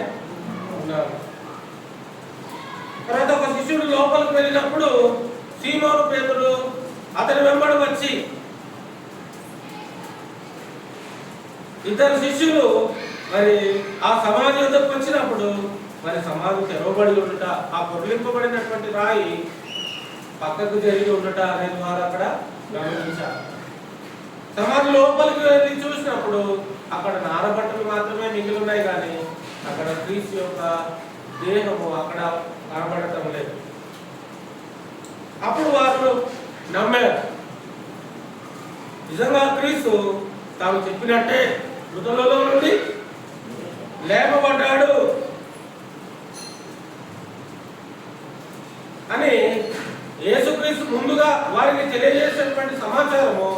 ఉన్నారు. తర్వాత ఒక శిష్యుడు లోపలికి వెళ్ళినప్పుడు సీమోను పేతురు అతని వెంబడి వచ్చి, ఇద్దరు శిష్యులు మరి ఆ సమాధి వద్దకు వచ్చినప్పుడు మరి సమాధి తెరవబడి ఉండుట, ఆ పొరలింపబడినటువంటి రాయి పక్కకు జరిగి ఉండుట అనేది వారు అక్కడ గమనించారు. సమాధి లోపలికి వెళ్ళి చూసినప్పుడు అక్కడ నారబట్టలు మాత్రమే మిగిలి ఉన్నాయి, కానీ అక్కడ క్రీస్తు యొక్క దేహము అక్కడ కనబడటం లేదు. అప్పుడు వారు నమ్మారు, నిజంగా క్రీస్తు తాను చెప్పినట్టే మృతులలో నుండి లేపబడ్డాడు అని యేసుక్రీస్తు ముందుగా వారికి తెలియజేసినటువంటి సమాచారము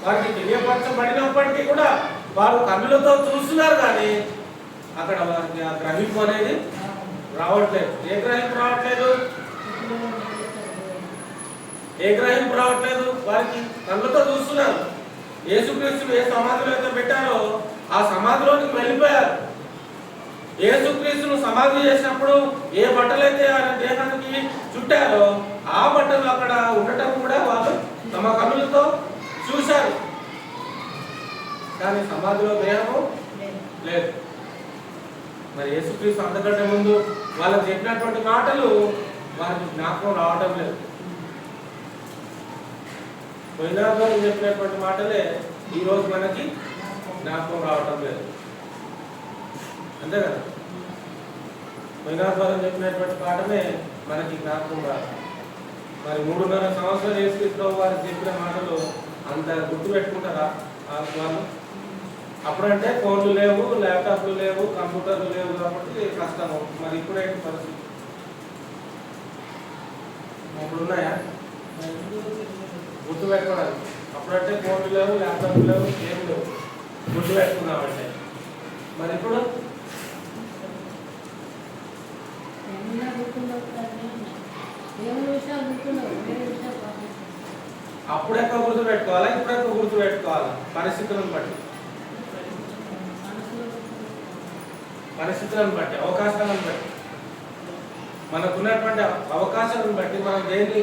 వారికి తెలియపరచబడినప్పటికీ కూడా వారు కన్నులతో చూస్తున్నారు, కానీ అక్కడ వారికి ఆ గ్రహింపు అనేది రావట్లేదు. ఏ గ్రహింపు రావట్లేదు? వారికి కన్నులతో చూస్తున్నారు. యేసుక్రీస్తును ఏ సమాధిలో అయితే పెట్టారో ఆ సమాధిలోనికి వెళ్ళిపోయారు. యేసుక్రీస్తును సమాధి చేసినప్పుడు ఏ బట్టలు అయితే ఆయన దేహానికి చుట్టారో ఆ బట్టలు అక్కడ ఉండటం కూడా వాళ్ళు తమ కన్నులతో చూశారు, కానీ సమాధిలో దేహము లేదు. మరి యేసుక్రీస్తు అంతకంటే ముందు వాళ్ళకి చెప్పినటువంటి మాటలు వారికి జ్ఞాపకం రావడం లేదు. పోయినారు చెప్పినటువంటి మాటలే ఈరోజు మనకి జ్ఞాపకం రావటం లేదు, అంతే కదా. పోయినారు చెప్పినటువంటి పాఠమే మనకి జ్ఞాపకం రాదు. మరి 3.5 సంవత్సరాలు యేసుక్రీస్తు వారికి చెప్పిన మాటలు అంత గుర్తు పెట్టుకుంటారా వాళ్ళు? అప్పుడంటే ఫోన్లు లేవు, ల్యాప్టాప్లు లేవు, కంప్యూటర్లు లేవు కాబట్టి కష్టము. మరి ఇప్పుడైతే పరిస్థితి ఇప్పుడున్నాయా గుర్తు పెట్టుకోవడానికి? అప్పుడంటే ఫోన్లు లేవు, ల్యాప్టాప్లు లేవు, ఏం లేవు, గుర్తు పెట్టుకున్నామంటే. మరి ఇప్పుడు అప్పుడెక్కడ గుర్తు పెట్టుకోవాలా, ఇప్పుడెక్కడ గుర్తు పెట్టుకోవాలా? పరిస్థితులను బట్టి, అవకాశాలను బట్టి, మనకున్నటువంటి అవకాశాలను బట్టి మనం దేన్ని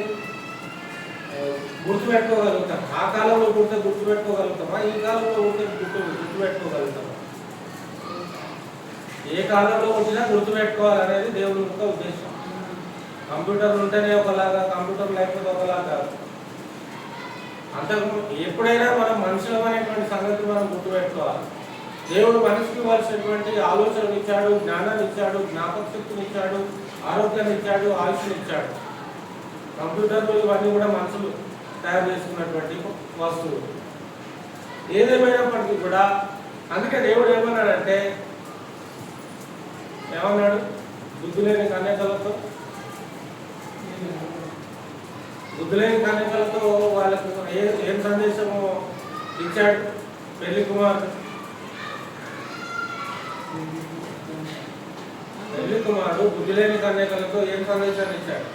గుర్తు పెట్టుకోగలుగుతాం. ఆ కాలంలో గుర్తు పెట్టుకోగలుగుతామా? ఈ కాలంలో గుర్తు పెట్టుకోగలుగుతామా? ఏ కాలంలో ఉంచినా గుర్తు పెట్టుకోవాలనేది దేవుని యొక్క ఉద్దేశం. కంప్యూటర్లు ఉంటేనే ఒకలాగా, కంప్యూటర్ లేకపోతే ఒకలాగా. అంతకు ఎప్పుడైనా మనం మనుషులం అనేటువంటి సంగతి మనం గుర్తుపెట్టుకోవాలి. దేవుడు మనిషికి ఇవ్వాల్సినటువంటి ఆలోచనలు ఇచ్చాడు, జ్ఞానాన్ని ఇచ్చాడు, జ్ఞాపక శక్తిని ఇచ్చాడు, ఆరోగ్యాన్ని ఇచ్చాడు, ఆయుష్ని ఇచ్చాడు. కంప్యూటర్లు ఇవన్నీ కూడా మనుషులు తయారు చేసుకున్నటువంటి వస్తువులు. ఏదేమైనప్పటికీ కూడా అందుకే దేవుడు ఏమన్నాడంటే, ఏమన్నాడు? బుద్ధి లేని కన్యకలతో వాళ్ళకు ఏం సందేశము ఇచ్చాడు? పెళ్లి కుమారుడు బుద్ధి లేని కన్యకలతో ఏం సందేశాన్ని ఇచ్చాడు?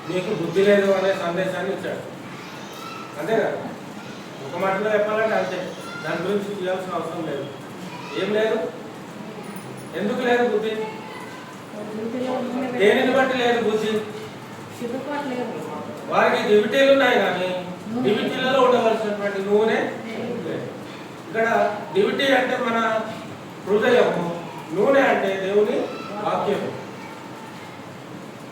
నీకు బుద్ధి లేదు అనే సందేశాన్ని ఇచ్చాడు, అంతే కదా. ఒక మాటలో చెప్పాలంటే అంతే. దాని గురించి చేయాల్సిన అవసరం లేదు. ఏం లేదు? ఎందుకు లేదు బుద్ధి? దేనిని బట్టి లేదు బుద్ధి? వారికి దివిటీలు ఉన్నాయి కానీ దివిటీలలో ఉండవలసినటువంటి నూనె లేదు. ఇక్కడ దివిటీ అంటే మన హృదయము, నూనె అంటే దేవుని వాక్యము.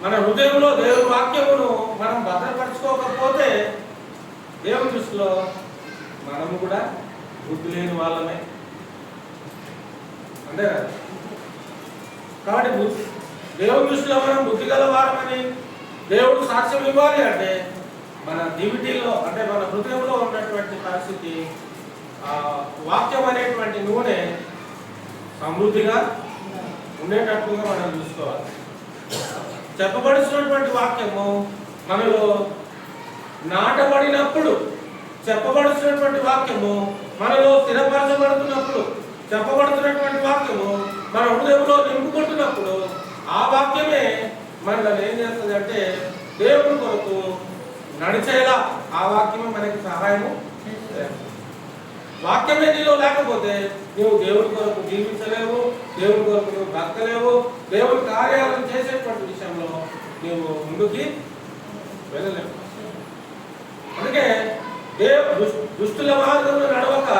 మన హృదయంలో దేవుని వాక్యమును మనం భద్రపరచుకోకపోతే దేవుని దృష్టిలో మనము కూడా బుద్ధి లేని వాళ్ళమే, అంతే కదా. కాబట్టి దేవుని దృష్టిలో మనం బుద్ధి గల వారమని దేవుడు సాక్ష్యం ఇవ్వాలి అంటే మన దివిటీలో అంటే మన హృదయంలో ఉన్నటువంటి పరిస్థితి వాక్యం అనేటువంటి నూనె సమృద్ధిగా ఉండేటట్టుగా మనం చూసుకోవాలి. చెప్పబడుతున్నటువంటి వాక్యము మనలో నాటబడినప్పుడు, చెప్పబడుతున్నటువంటి వాక్యము మనలో స్థిరపరచబడుతున్నప్పుడు, చెప్పబడుతున్నటువంటి వాక్యము మన హృదయంలో నింపుకుంటున్నప్పుడు ఆ వాక్యమే మనల్ని ఏం చేస్తుంది అంటే దేవుని కొరకు నడిచేలా ఆ వాక్యమే మనకి సహాయము. వాక్యమే నీలో లేకపోతే నువ్వు దేవుని కొరకు జీవించలేవు, దేవుని కొరకు నువ్వు బ్రతకలేవు, దేవుని కార్యాలను చేసేటువంటి విషయంలో నువ్వు ముందుకి వెళ్ళలేవు. అందుకే దుష్టుల మార్గంలో నడవక,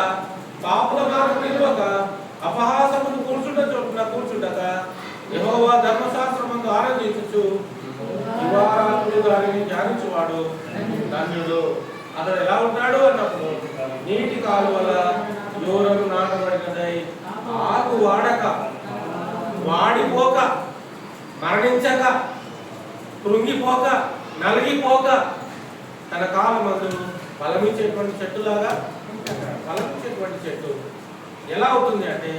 పాపుల మార్గం నిలవక, అపహాసమును కూర్చుండక యెహోవా ధర్మశాస్త్రమందు ఆనందించు దివారాత్రులు దానిని ధ్యానించువాడు ధన్యుడు. అతడు ఎలా ఉంటాడు అన్నప్పుడు నీటి కాలువల యోరను నాటబడినదై ఆకు వాడక, వాడిపోక, మరణించక, కృంగిపోక, నలిగిపోక తన కాలమందు ఫలమిచ్చేటువంటి చెట్టులాగా ఫలమిచ్చేటువంటి చెట్టు ఎలా అవుతుంది అంటే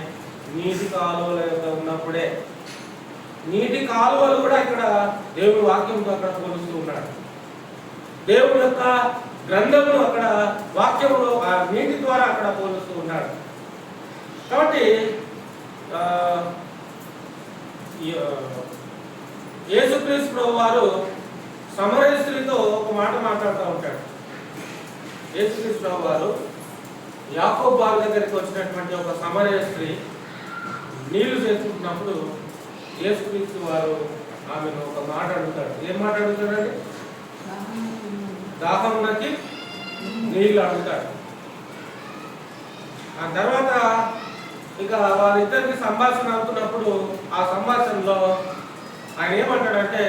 నీటి కాలువల యొక్క ఉన్నప్పుడే. నీటి కాలువలు కూడా ఇక్కడ దేవుని వాక్యంతో అక్కడ పోలుస్తూ ఉన్నాడు. దేవుని యొక్క గ్రంథమును అక్కడ వాక్యములు ఆ నీటి ద్వారా అక్కడ పోలుస్తూ ఉన్నాడు. కాబట్టి యేసుక్రీస్తు వారు సమరయ స్త్రీతో ఒక మాట మాట్లాడుతూ ఉంటాడు. యేసుక్రీస్తు వారు యాకోబు బావి దగ్గరికి వచ్చినటువంటి ఒక సమరయ స్త్రీ నీళ్లు చేసుకుంటున్నప్పుడు యేసుక్రీస్తు వారు ఆమెను ఒక మాట అడుగుతాడు. ఏం మాట అడుగుతాడండి? దాహమునకి నీళ్లు అడుగుతాడు. ఆ తర్వాత ఇక వారిద్దరికి సంభాషణ అవుతున్నప్పుడు ఆ సంభాషణలో ఆయన ఏమంటాడంటే,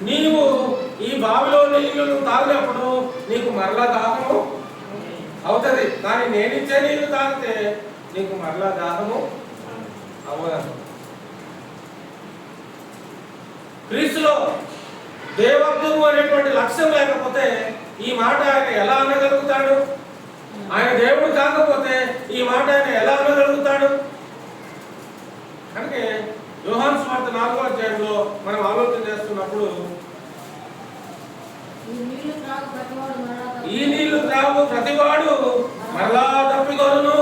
నీవు ఈ బావిలో నీళ్లు తాగినప్పుడు నీకు మరలా దాహము అవుతుంది, కానీ నేనిచ్చే నీళ్లు తాగితే నీకు మరలా దాహము అవ్వదు. క్రీస్తులో దేవత్వము అనేటువంటి లక్ష్యం లేకపోతే ఈ మాట ఆయన ఎలా అనగలుగుతాడు? ఆయన దేవుడు కాకపోతే ఈ మాట ఆయన ఎలా అనగలుగుతాడు? అందుకే యోహాను సువార్త 4వ అధ్యాయంలో మనం ఆలోచన చేస్తున్నప్పుడు ఈ నీళ్లు త్రాగు ప్రతివాడు మరలా తప్పికొనును.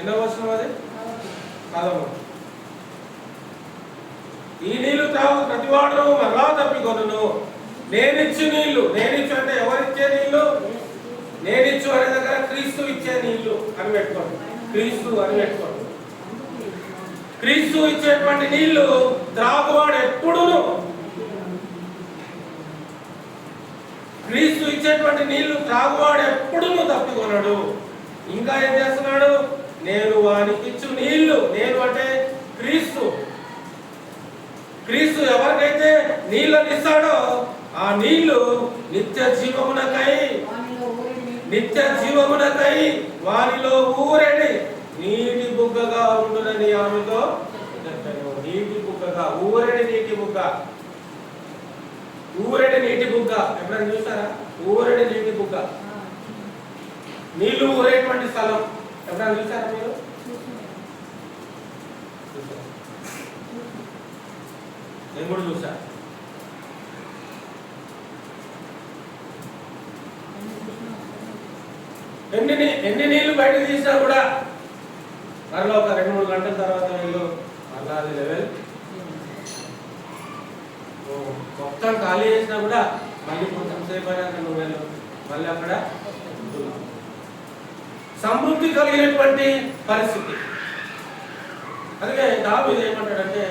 ఎన్నో వచనం అది? 4వ. ఈ నీళ్లు త్రాగు ప్రతివాడు మరలా తప్పికొనును. నేనిచ్చు నీళ్లు, నేనిచ్చు అంటే ఎవరిచ్చే నీళ్లు? నేనిచ్చు అనే దగ్గర క్రీస్తు ఇచ్చే నీళ్లు అని పెట్టుకోండి. క్రీస్తు అని పెట్టుకోండి. క్రీస్తు ఇచ్చేటువంటి నీళ్లు త్రాగువాడు ఎప్పుడును, క్రీస్తు ఇచ్చేటువంటి నీళ్లు త్రాగువాడు ఎప్పుడును తప్పికొనడు. ఇంకా ఏం చేస్తున్నాడు? నేను వానికి ఇచ్చు నీళ్లు, నేను అంటే క్రీస్తు. క్రీస్తు ఎవరికైతే నీళ్ళని ఇస్తాడో ఆ నీళ్లు నిత్య జీవమునకై, నిత్య జీవమునకై వారిలో ఊరెడి నీటి బుగ్గగా ఉండునని ఆమెతో చెప్పాను. నీటి బుగ్గగా, ఊరెడి నీటి బుగ్గ, ఊరెడి నీటి బుగ్గ ఎప్పుడైనా చూసారా? ఊరెడి నీటి బుగ్గ, నీళ్లు ఊరేటువంటి స్థలం ఎప్పుడైనా చూసారా మీరు? నేను కూడా చూసా. ఎన్ని నీళ్లు బయటకు తీసినా కూడా మరలో ఒక 2-3 గంటల తర్వాత వీళ్ళు మళ్ళా అది లెవెల్ మొత్తం ఖాళీ చేసినా కూడా మళ్ళీ కొంచెం సేపు అయినా నువ్వు వెళ్ళు, మళ్ళీ అక్కడ సమృద్ధి కలిగినటువంటి పరిస్థితి. అందుకే దావీదు ఏమంటాడంటే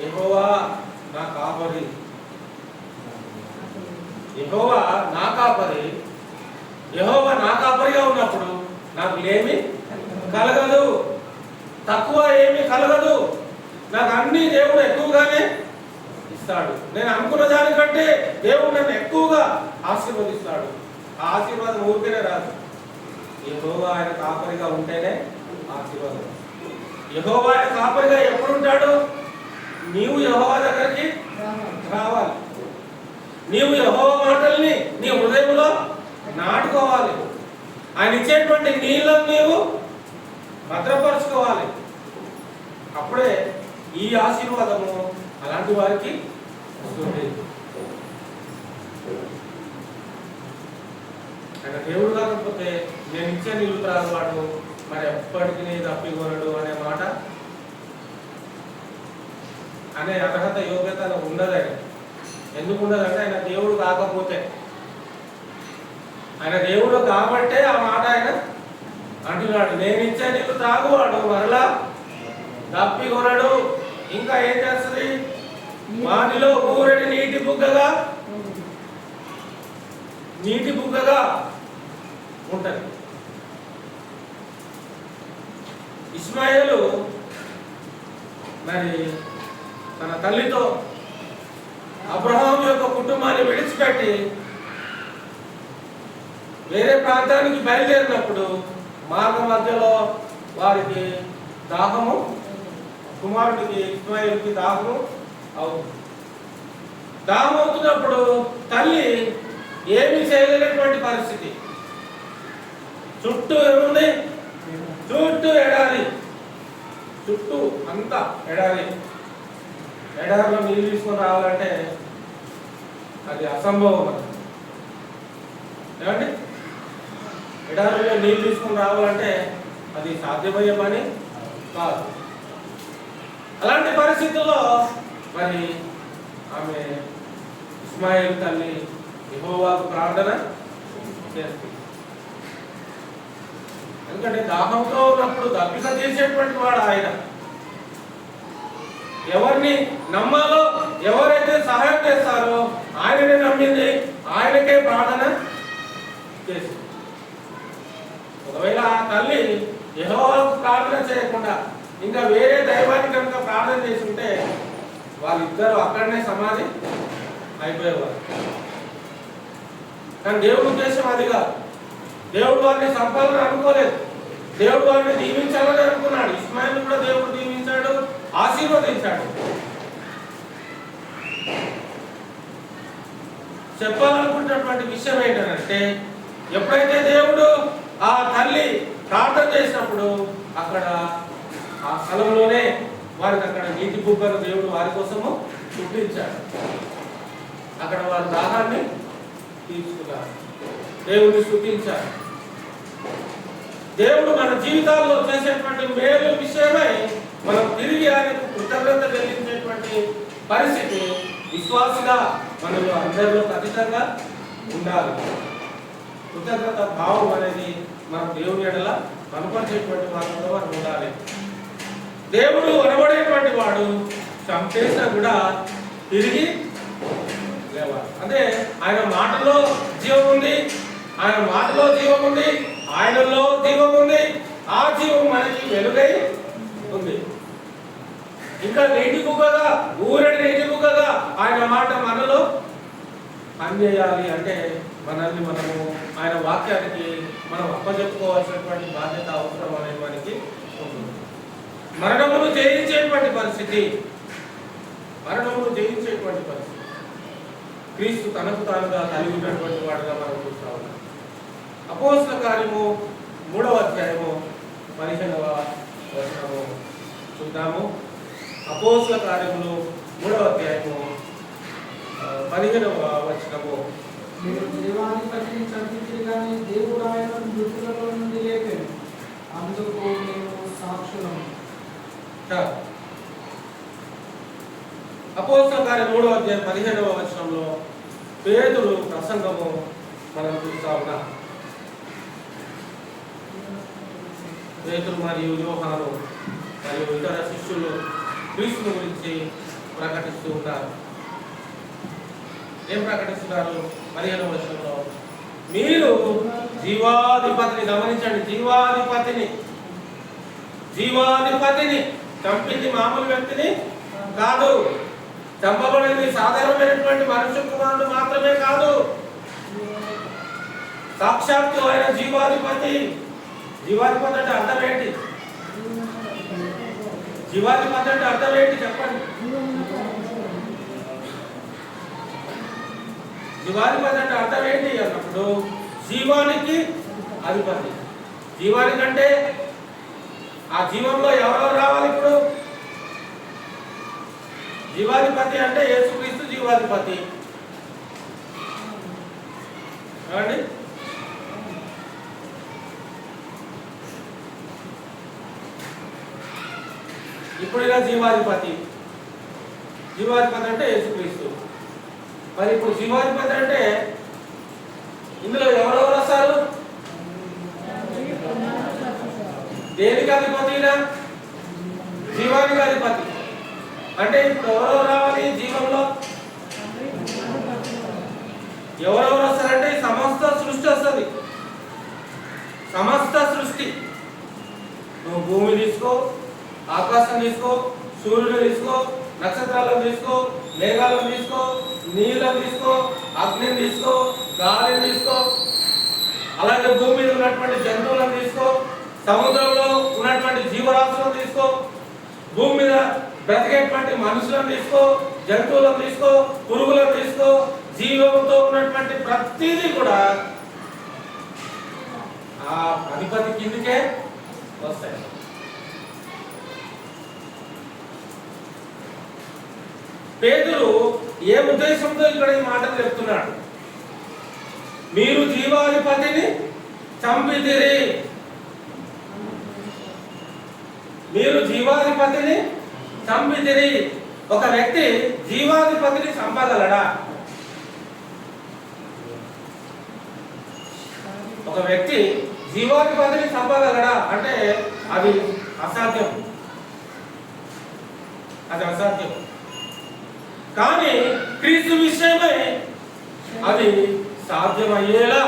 యెహోవా నా కాపరి, యెహోవా నా కాపరి, యెహోవా నా కాపరిగా ఉన్నప్పుడు నాకు ఏమి కలగదు, తక్కువ ఏమి కలగదు. నాకు అన్ని దేవుడు ఎక్కువగానే ఇస్తాడు. నేను అనుకున్న దానికంటే దేవుడు నన్ను ఎక్కువగా ఆశీర్వదిస్తాడు. ఆ ఆశీర్వాదం ఊరికేనే రాదు. యెహోవా ఆయన కాపరిగా ఉంటేనే ఆశీర్వాదం. యెహోవా ఆయన కాపరిగా ఎప్పుడు ఉంటాడు? నీవు యెహోవా దగ్గరికి రావాలి. నీవు యెహోవా మాటల్ని నీ హృదయంలో నాటుకోవాలి. ఆయన ఇచ్చేటువంటి నీళ్ళను నీవు భద్రపరచుకోవాలి. అప్పుడే ఈ ఆశీర్వాదము అలాంటి వారికి వస్తుంది. ఆయన దేవుడు కాకపోతే నేను ఇచ్చే నీళ్ళు త్రాగువాడు మరి ఎప్పటికీ తప్పికొనడు అనే మాట అనే అర్హత యోగ్యత ఉండదని. ఎందుకు ఉండదంటే ఆయన దేవుడు కాకపోతే. ఆయన దేవుడు కాబట్టే ఆ మాట ఆయన అంటున్నాడు. నేను ఇచ్చే నీళ్ళు త్రాగువాడు మరలా తప్పికొనడు. ఇంకా ఏం చేస్తుంది? వానిలో ఊరడి నీటి బుగ్గగా ఉంటది. ఇష్మాయేలు మరి తన తల్లితో అబ్రహాం యొక్క కుటుంబాన్ని విడిచిపెట్టి వేరే ప్రాంతానికి బయలుదేరినప్పుడు మార్గ మధ్యలో వారికి దాహము, కుమారుడికి ఇష్మాయేలుకి దాహము అవుతుంది. దాహం అవుతున్నప్పుడు తల్లి ఏమీ చేయలేనటువంటి పరిస్థితి. చుట్టూ ఏముంది? చుట్టూ ఎడారి, చుట్టూ అంతా ఎడారి. ఎడారిలో నీళ్ళు తీసుకొని రావాలంటే అది అసంభవం. ఏమండి? ఎడారిలో నీళ్ళు తీసుకొని రావాలంటే అది సాధ్యమయ్యే పని కాదు. అలాంటి పరిస్థితుల్లో మరి ఆమె ఇష్మాయేలు తల్లి యెహోవాకు ప్రార్థన చేస్తుంది. ఎందుకంటే దాహంతో ఉన్నప్పుడు దప్పిక తీసేటువంటి వాడు ఆయన. ఎవరిని నమ్మాలో, ఎవరైతే సహాయం చేస్తారో ఆయననే నమ్మింది, ఆయనకే ప్రార్థన చేసింది. ఒకవేళ ఆ తల్లి యెహోవాకు ప్రార్థన చేయకుండా ఇంకా వేరే దైవానికి కనుక ప్రార్థన చేస్తుంటే వాళ్ళిద్దరూ అక్కడనే సమాధి అయిపోయేవారు. కానీ దేవుడి ఉద్దేశం అది కాదు. దేవుడు వారిని సంపాదన అనుకోలేదు. దేవుడు వారిని దీవించాలని అనుకున్నాడు. ఇస్మాయిల్ కూడా దేవుడు దీవించాడు, ఆశీర్వదించాడు. చెప్పాలనుకుంటున్నటువంటి విషయం ఏంటంటే ఎప్పుడైతే దేవుడు ఆ తల్లి ప్రార్థన చేసినప్పుడు అక్కడ ఆ స్థలంలోనే వారికి అక్కడ నీటి బుగ్గను దేవుడు వారి కోసము చూపించాడు. అక్కడ వారి దాహాన్ని తీర్చుకున్నారు, దేవుడిని స్తుతించారు. దేవుడు మన జీవితాల్లో చేసేటువంటి మేలు విషయమై మనం తిరిగి ఆయనకు కృతజ్ఞత చెల్లించేటువంటి పరిస్థితి విశ్వాసిగా మనలో అందరిలో ఖచ్చితంగా ఉండాలి. కృతజ్ఞత భావం అనేది మనం దేవుని ఎడల కనపరిచేటువంటి వారిలో మనం ఉండాలి. దేవుడు అనబడేటువంటి వాడు చంపేసినా కూడా తిరిగి లేవాలి. అంటే ఆయన మాటలో జీవం ఉంది, ఆయన మాటలో జీవం ఉంది, ఆయనలో జీవం ఉంది. ఆ జీవం మనకి వెలుగై ఉంది. ఇంకా నీటి బుగ్గగా, ఊరడి నీటి బుగ్గగా ఆయన మాట మనలో పనిచేయాలి. అంటే మనల్ని మనము ఆయన వాక్యానికి మనం అప్పచెప్పుకోవాల్సినటువంటి బాధ్యత అవసరం అనేది మనకి ఉంటుంది. మరణమును జయించేటువంటి పరిస్థితి, మరణమును జయించేటువంటి పరిస్థితి క్రీస్తు తనకు తానుగా కలిగి ఉన్నటువంటి వాడుగా మనం చూస్తా ఉన్నాం. అపోస్తల కార్యము 3వ అధ్యాయము 15వ వచనము చూద్దాము. అపోస్తల కార్యములు 3వ అధ్యాయము 15వ వచనము. మీరు దేవాధిపతిని చంపించి కానీ దేవుడు ఆయనను మృతులలో నుండి లేపాడు, అందుకు మేము సాక్షులము. అపోస్తల కార్యం 3వ అధ్యాయం 15వ వచనంలో పేతురు ప్రసంగము మనం చూస్తా ఉన్నాం. పేతురు మరియు యోహాను మరియు ఇతర శిష్యులు క్రీస్తుని గురించి ప్రకటిస్తూ ఉంటారు. ఏం ప్రకటిస్తున్నారు? 15వ వచనంలో మీరు జీవాధిపతిని గమనించండి. జీవాధిపతిని చంపింది మామూలు వ్యక్తిని కాదు, చంపబడింది సాధారణమైనటువంటి మనుష్య కుమారుడు మాత్రమే కాదు, సాక్షాత్తు ఆయన జీవాధిపతి. జీవాధిపతి అంటే అర్థం ఏంటి? జీవాధిపతి అంటే అర్థం ఏంటి చెప్పండి? జీవాధిపతి అంటే అర్థం ఏంటి అన్నప్పుడు జీవానికి అధిపతి. జీవానికంటే ఆ జీవంలో ఎవరెవరు రావాలి? ఇప్పుడు జీవాధిపతి అంటే యేసుక్రీస్తు జీవాధిపతి ఏమండి? ఇప్పుడు ఇలా జీవాధిపతి అంటే యేసుక్రీస్తు. మరి ఇప్పుడు జీవాధిపతి అంటే ఇందులో ఎవరెవరు వస్తారు? దేనికి అధిపతి? జీవానికి అధిపతి. అంటే ఇప్పుడు ఎవరెవరు రావాలి జీవంలో? ఎవరెవరు వస్తారంటే సమస్త సృష్టి వస్తుంది. సమస్త సృష్టి. నువ్వు భూమి తీసుకో, ఆకాశం తీసుకో, సూర్యుడు తీసుకో, నక్షత్రాలను తీసుకో, మేఘాలను తీసుకో, నీళ్ళను తీసుకో, అగ్నిని తీసుకో, గాలిని తీసుకో, అలాగే భూమి మీద ఉన్నటువంటి జంతువులను తీసుకో, సముద్రంలో ఉన్నటువంటి జీవరాశులను తీసుకో, భూమి మీద బ్రతికేటువంటి మనుషులను తీసుకో, జంతువులను తీసుకో, పురుగులను తీసుకో, జీవంతో ఉన్నటువంటి ప్రతిదీ కూడా ఆ అధిపతి కిందకే వస్తాయి. పేతురు ఏ ఉద్దేశంతో ఇక్కడ ఈ మాటలు చెప్తున్నాడు? మీరు జీవాధిపతిని చంపితిరి. మీరు జీవాధిపతిని చంపితిరి. ఒక వ్యక్తి జీవాధిపతిని చంపగలడా? ఒక వ్యక్తి జీవాధిపతిని చంపగలడా అంటే అది అసాధ్యం. అది అసాధ్యం. కానీ క్రీస్తు విషయమై అది సాధ్యమయ్యేలా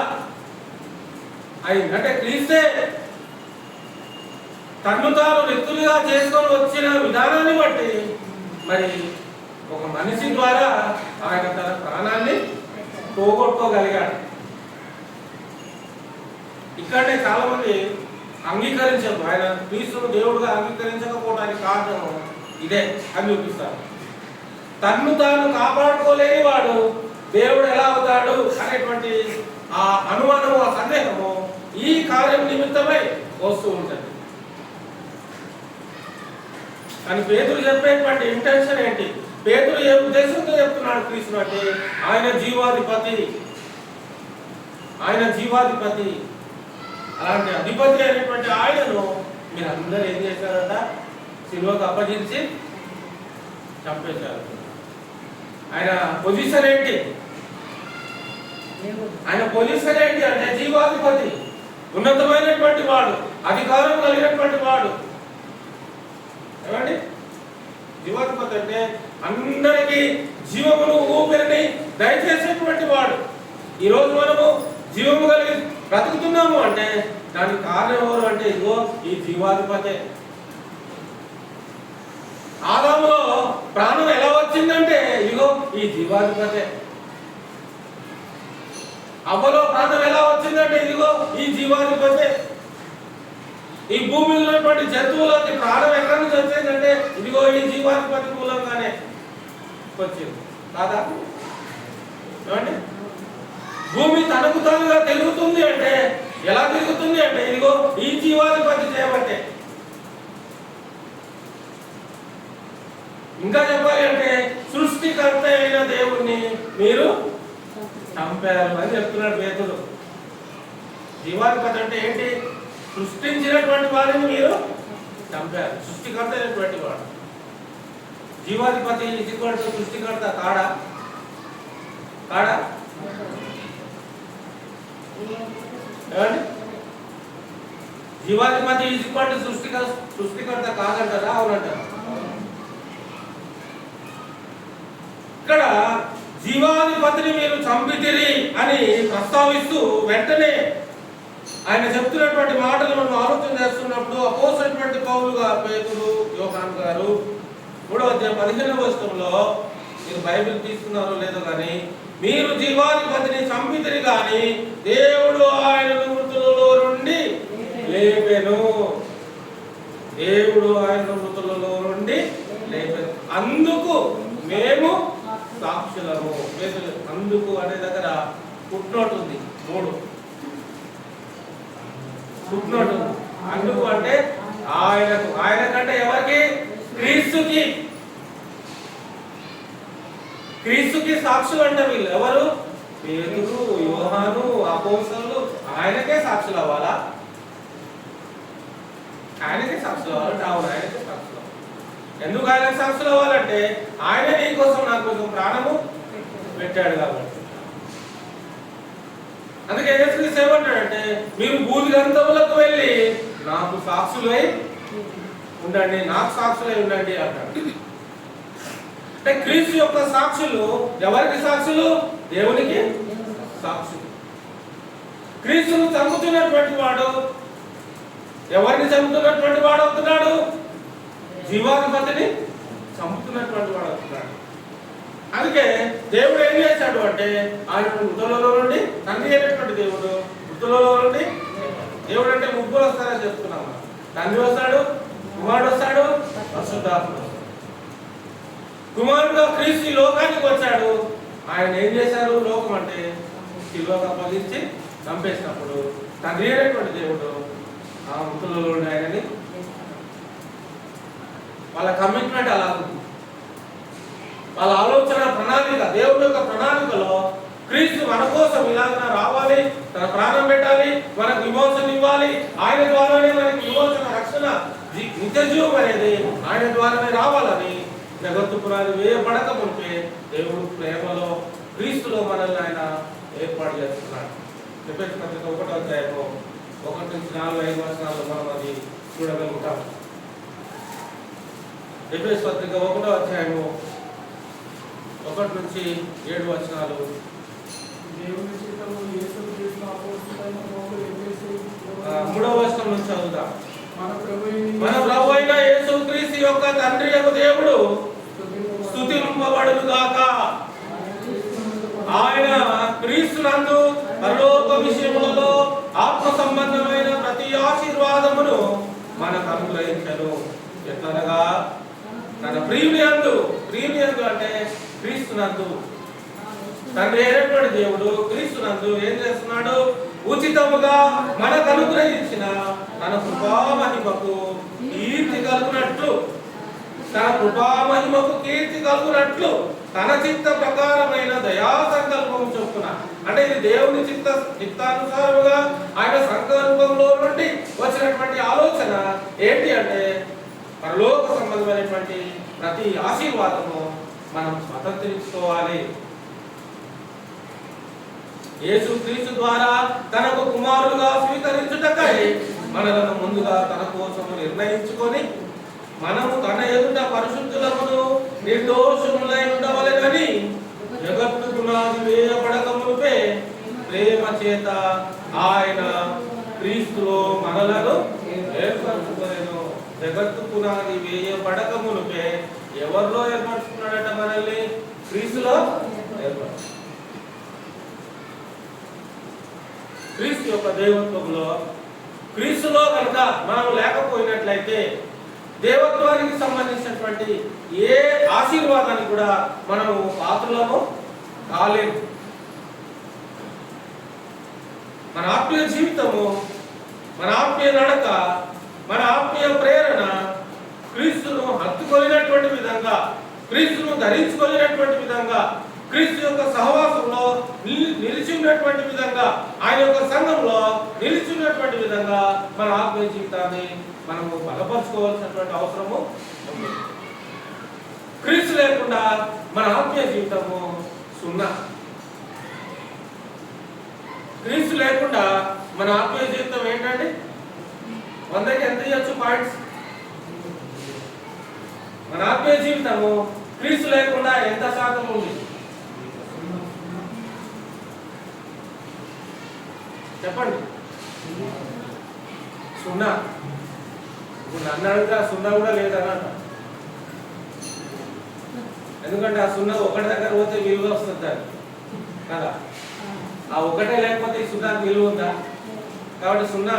అయింది. అంటే క్రీస్తే తన్ను తాను వ్యక్తులుగా చేసుకొని వచ్చిన విధానాన్ని బట్టి మరి ఒక మనిషి ద్వారా ఆయన తన ప్రాణాన్ని పోగొట్టుకోగలిగాడు. ఇక్కడనే చాలా మంది అంగీకరించదు. ఆయన క్రీస్తును దేవుడుగా అంగీకరించకపోవడానికి కారణం ఇదే అని చూపిస్తారు. తన్ను తాను కాపాడుకోలేని వాడు దేవుడు ఎలా అవుతాడు అనేటువంటి ఆ అనుమానము, ఆ సందేహము ఈ కార్యం నిమిత్తమై వస్తూ ఉంటుంది. కానీ పేతురు చెప్పేటువంటి ఇంటెన్షన్ ఏంటి? పేతురు ఏ ఉద్దేశంతో చెప్తున్నాడు క్రీస్తు అంటే ఆయన జీవాధిపతి. అలాంటి అధిపతి అయినటువంటి ఆయనను మీరందరూ ఏం చేశారంట? సిలువకు అప్పగించి చంపేశారు. ఆయన పొజిషన్ ఏంటి? అంటే జీవాధిపతి, ఉన్నతమైనటువంటి వాడు, అధికారం కలిగినటువంటి వాడు. ఏమండి? జీవాధిపతి అంటే అందరికీ జీవమును, ఊపిరిని దయచేసేటువంటి వాడు. ఈరోజు మనము జీవము కలిగి బ్రతుకుతున్నాము అంటే దానికి కారణం ఎవరు అంటే ఇదిగో ఈ జీవాధిపతే. ఆదాములో ప్రాణం ఎలా వచ్చిందంటే ఇదిగో ఈ జీవాధిపతే. అవ్వలో ప్రాణం ఎలా వచ్చిందంటే ఇదిగో ఈ జీవాధిపతే. ఈ భూమిలో ఉన్నటువంటి జంతువులకి ప్రాణం ఎక్కడి నుంచి వచ్చిందంటే ఇదిగో ఈ జీవాధిపతి మూలంగానే వచ్చింది కాదా? ఏమండి? భూమి తనకు తానుగా తిరుగుతుంది అంటే ఎలా తిరుగుతుంది అంటే ఇదిగో ఈ జీవాధిపతి చేయబట్టే. ఇంకా చెప్పాలి అంటే సృష్టికర్త అయిన దేవుణ్ణి మీరు చంపారు అని చెప్తున్నాడు పేతురు. జీవాధిపతి అంటే ఏంటి? సృష్టించినటువంటి వారిని మీరు చంపారు. సృష్టికర్త అయినటువంటి వాడు. జీవాధిపతి ఇటువంటి సృష్టికర్త కాడా? ఏమండి? జీవాధిపతి ఈజ్పాటు సృష్టికర్త కాదంటారా? అవునంటారా? ఇక్కడ జీవాధిపతిని మీరు చంపితిరి అని ప్రస్తావిస్తూ వెంటనే ఆయన చెప్తున్నటువంటి మాటలు మనం ఆలోచన చేస్తున్నప్పుడు అపోజినటువంటి పౌలు గారు, పేతురు, యోహాను గారు 3వ అధ్యాయం 15వ వచనంలో, మీరు బైబిల్ తీసుకున్నారో లేదో కానీ, మీరు జీవాధిపతిని చంపితిరి కానీ దేవుడు ఆయనను మృతులలో నుండి లేపెను. దేవుడు ఆయనను మృతులలో నుండి లేపెను. అందుకు మేము సాక్షులము. అందుకు అనే దగ్గర ఫుట్నోట్ ఉంది, 3 ఫుట్నోట్ ఉంది. అందుకు అంటే ఆయనకు, ఆయనకంటే ఎవరికి? క్రీస్తుకి. క్రీస్తుకి సాక్షులు అంటే వీళ్ళు ఎవరు? పేతురు, యోహాను, అపోస్తలులు. ఆయనకే సాక్షులు అవ్వాలా? ఆయనకే సాక్షులు అవ్వాలంటే అవును, ఆయనకే సాక్షులు అవ్వాలి. ఎందుకు ఆయనకు సాక్షులు అవ్వాలంటే ఆయన నీ కోసం నా కోసం ప్రాణము పెట్టాడు కాబట్టి. అందుకే యేసుక్రీస్తు ఏమంటాడంటే, మీరు భూదిగంతములకు వెళ్ళి నాకు సాక్షులై ఉండండి, నాకు సాక్షులై ఉండండి అంటాడు. అంటే క్రీస్తు యొక్క సాక్షులు ఎవరికి సాక్షులు? దేవునికి సాక్షులు. క్రీస్తును చంపుతున్నటువంటి వాడు ఎవరిని చంపుతున్నటువంటి వాడు అవుతున్నాడు? జీవాధిపతిని చంపుతున్నటువంటి వాడు అవుతున్నాడు. అందుకే దేవుడు ఏం చేశాడు అంటే, ఆయన మృతులలో నుండి, తండ్రి అయినటువంటి దేవుడు మృతులలో నుండి, దేవుడు అంటే ముగ్గురు వస్తారని చెప్తున్నాం. తండ్రి వస్తాడు, కుమారుడు వస్తాడు, పరిశుద్ధాత్మ వస్తాడు. కుమారుడు క్రీస్తు ఈ లోకానికి వచ్చాడు. ఆయన ఏం చేశారు? లోకం అంటే శిలువకు అప్పగించి చంపేసినప్పుడు తండ్రి అయినటువంటి దేవుడు ఆ మృతులలో నుండి ఆయనని, వాళ్ళ కమిట్మెంట్ అలా ఉంది, వాళ్ళ ఆలోచన ప్రణాళిక, దేవుడి యొక్క ప్రణాళికలో క్రీస్తు మన కోసం ఇలాగ రావాలి, తన ప్రాణం పెట్టాలి, మనకు విమోచన ఇవ్వాలి, ఆయన ద్వారానే మనకి విమోచన, రక్షణ, నిత్యజీవం అనేది ఆయన ద్వారానే రావాలని జగత్తు పునాది వేయబడక మునిపే దేవుడు ప్రేమలో క్రీస్తులో మనల్ని ఆయన ఏర్పాటు చేస్తున్నాడు. ఎఫెసీయుల పత్రిక 1వ అధ్యాయము 1 నుంచి 4-5 వచనాల్లో మనం అది చూడగలుగుతాం. ఎఫెసీయుల పత్రిక 1వ అధ్యాయము 1 నుంచి 7 వచనాలు. దేవుని చిత్తము యేసుక్రీస్తు అపోస్తలుడైన పౌలు ఎఫెసీయులకు 3వ వచనం నుంచి చదువుదాం. మన ప్రభు అయిన యేసుక్రీస్తు యొక్క తండ్రి యొక్క దేవుడు స్తుతింపబడును గాక. ఆయన క్రీస్తునందు పరలోక విషయములలో ఆత్మ సంబంధమైన ప్రతి ఆశీర్వాదమును మనకు అనుగ్రహించెను. ఎట్లనగా తన ప్రియునియందు అంటే క్రీస్తునందు, తండ్రి అయినటువంటి దేవుడు క్రీస్తునందు ఏం చేస్తున్నాడు? ఉచితముగా మనకు అనుగ్రహించిన తన కృపామహిమకు కీర్తి కలుగునట్లు, తన కృపామహిమకు కీర్తి కలుగునట్లు తన చిత్త ప్రకారమైన దయా సంకల్పం చొప్పున, అంటే ఇది దేవుని చిత్తానుసారముగా ఆయన సంకల్పంలో నుండి వచ్చినటువంటి ఆలోచన ఏంటి అంటే, పరలోక సంబంధమైనటువంటి ప్రతి ఆశీర్వాదము మనం స్వతంత్రించుకోవాలి. యేసుక్రీస్తు ద్వారా తనకు కుమారులుగా స్వీకరించుటకై మనలను ముందుగా తన కోసము నిర్ణయించుకొని, మనము తన ఎదుట పరిశుద్ధులమును నిర్దోషములై ఉండవలెనని జగత్తు పునాది వేయబడక మునుపే ప్రేమ చేత ఆయన క్రీస్తులో మనలను ఏర్పరచుకొనెను. జగత్తు పునాది వేయబడక మునుపే ఎవరిలో ఏర్పరచుకున్నాడట? మనల్ని క్రీస్తులో ఏర్పరచు. క్రీస్తు యొక్క దేవత్వంలో, క్రీస్తులో కనుక మనం లేకపోయినట్లయితే దేవత్వానికి సంబంధించినటువంటి ఏ ఆశీర్వాదానికి కూడా మనము పాత్రలము కాలేము. మన ఆత్మీయ జీవితము, మన ఆత్మీయ నడక, మన ఆత్మీయ ప్రేరణ క్రీస్తును హత్తుకొనినటువంటి విధంగా, క్రీస్తును ధరించుకొనినటువంటి విధంగా, క్రీస్తు యొక్క సహవాసంలో నిలిచి ఉన్నటువంటి విధంగా, ఆయన యొక్క సంఘంలో నిలిచి ఉన్నటువంటి విధంగా మన ఆత్మీయ జీవితాన్ని మనము బలపరచుకోవాల్సినటువంటి అవసరము ఉంది. క్రీస్తు లేకుండా మన ఆత్మీయ జీవితము సున్నా. క్రీస్తు లేకుండా మన ఆత్మీయ జీవితం ఏంటండి? 100కి ఎంత ఇవ్వచ్చు పాయింట్స్? మన ఆత్మీయ జీవితము క్రీస్తు లేకుండా ఎంత శాతం ఉంది చెప్పండి? 0. ఇప్పుడు నన్ను అడిగితే ఆ 0 కూడా లేదన్నమాట. ఎందుకంటే ఆ 0 ఒకటి దగ్గర పోతే విలువ వస్తుంది దాన్ని కదా. ఆ ఒకటే లేకపోతే ఈ 0కి విలువ ఉందా? కాబట్టి 0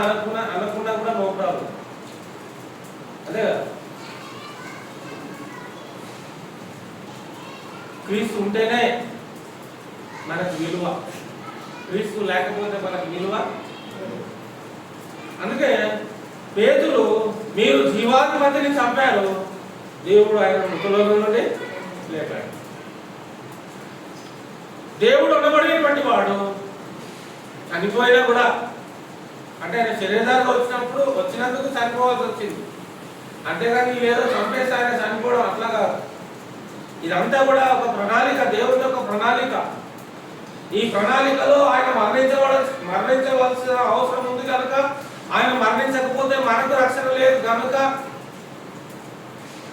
అనకుండా కూడా నో ప్రాబ్లం, అదే కదా. క్రీస్తు ఉంటేనే మనకు విలువ, క్రీస్తు లేకపోతే మనకు విలువ. అందుకే పేతురు మీరు జీవాధిపతిని చంపారు, దేవుడు ఆయన మృతుల నుండి లేపాడు. దేవుడు ఉండబడినటువంటి వాడు చనిపోయినా కూడా, అంటే ఆయన శరీరానికి వచ్చినందుకు చనిపోవాల్సి వచ్చింది, అంతేగాని ఏదో చంపేసి ఆయన చనిపోవడం అట్లా కాదు. ఇదంతా కూడా ఒక ప్రణాళిక, దేవుని యొక్క ప్రణాళిక. ఈ ప్రణాళికలో ఆయన మరణించవలసిన అవసరం ఉంది కనుక, ఆయన మరణించకపోతే మనకు రక్షణ లేదు కనుక